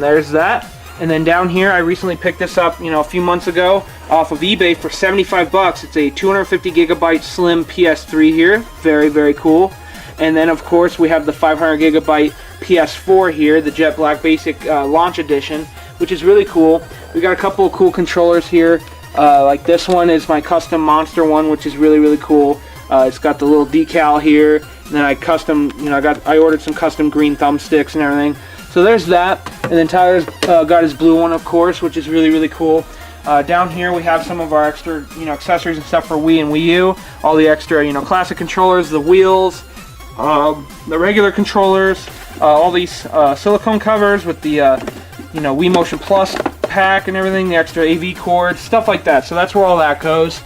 There's that. And then down here, I recently picked this up, a few months ago off of eBay for 75 bucks. It's a 250 gigabyte slim PS3 here. Very, very cool. And then, of course, we have the 500 gigabyte PS4 here, the Jet Black Basic Launch Edition, which is really cool. We got a couple of cool controllers here. Like this one is my custom monster one, which is really, really cool. It's got the little decal here. And then I ordered some custom green thumbsticks and everything. So there's that, and then Tyler's got his blue one, of course, which is really, really cool. Down here we have some of our extra, accessories and stuff for Wii and Wii U. All the extra, classic controllers, the wheels, the regular controllers, all these silicone covers with the, Wii Motion Plus pack and everything, the extra AV cord, stuff like that. So that's where all that goes.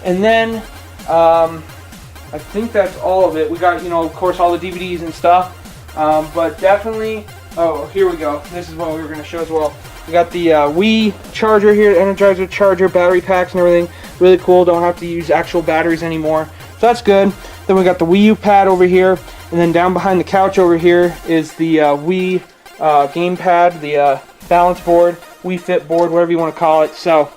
And then I think that's all of it. We got, of course, all the DVDs and stuff, but definitely. Oh, here we go. This is what we were going to show as well. We got the Wii charger here, the Energizer charger, battery packs and everything. Really cool. Don't have to use actual batteries anymore. So that's good. Then we got the Wii U pad over here. And then down behind the couch over here is the Wii game pad, the balance board, Wii Fit board, whatever you want to call it. So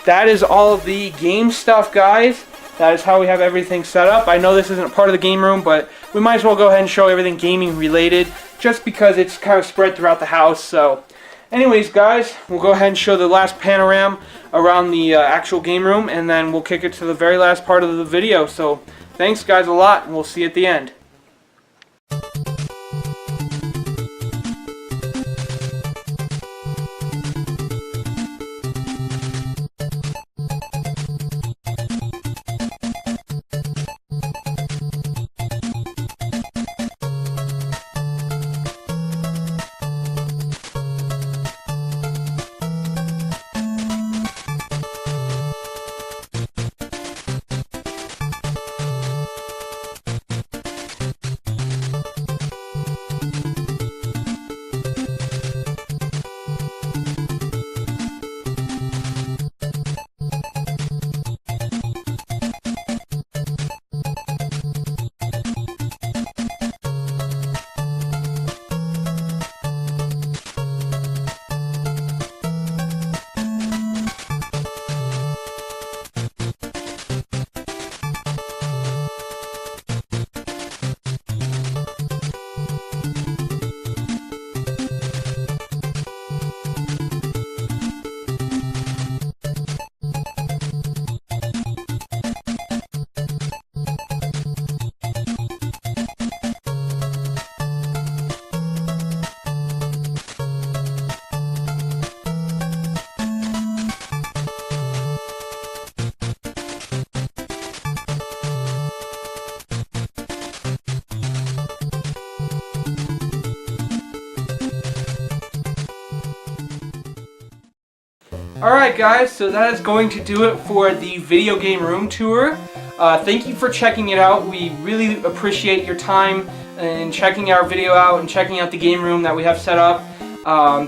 that is all of the game stuff, guys. That is how we have everything set up. I know this isn't part of the game room, but we might as well go ahead and show everything gaming related, just because it's kind of spread throughout the house. So anyways, guys, we'll go ahead and show the last panorama around the actual game room, and then we'll kick it to the very last part of the video. So thanks guys a lot, and we'll see you at the end. Alright guys, so that is going to do it for the video game room tour. Thank you for checking it out. We really appreciate your time and checking our video out and checking out the game room that we have set up.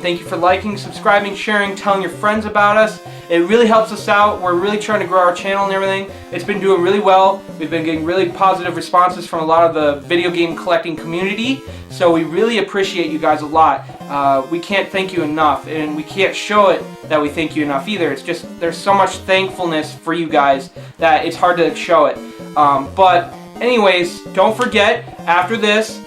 Thank you for liking, subscribing, sharing, telling your friends about us. It really helps us out. We're really trying to grow our channel and everything. It's been doing really well. We've been getting really positive responses from a lot of the video game collecting community. So we really appreciate you guys a lot. We can't thank you enough, and we can't show it that we thank you enough either. It's just, there's so much thankfulness for you guys that it's hard to show it. But anyways, don't forget, after this,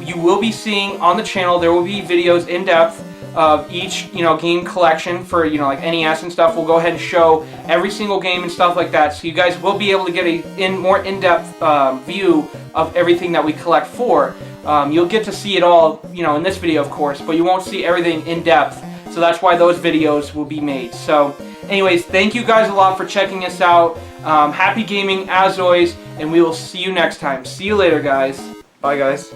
you will be seeing on the channel, there will be videos in depth of each, game collection for, like NES and stuff. We'll go ahead and show every single game and stuff like that, so you guys will be able to get a more in-depth view of everything that we collect for. You'll get to see it all, in this video, of course, but you won't see everything in depth. So that's why those videos will be made. So anyways, thank you guys a lot for checking us out. Happy gaming as always, and we will see you next time. See you later, guys. Bye, guys.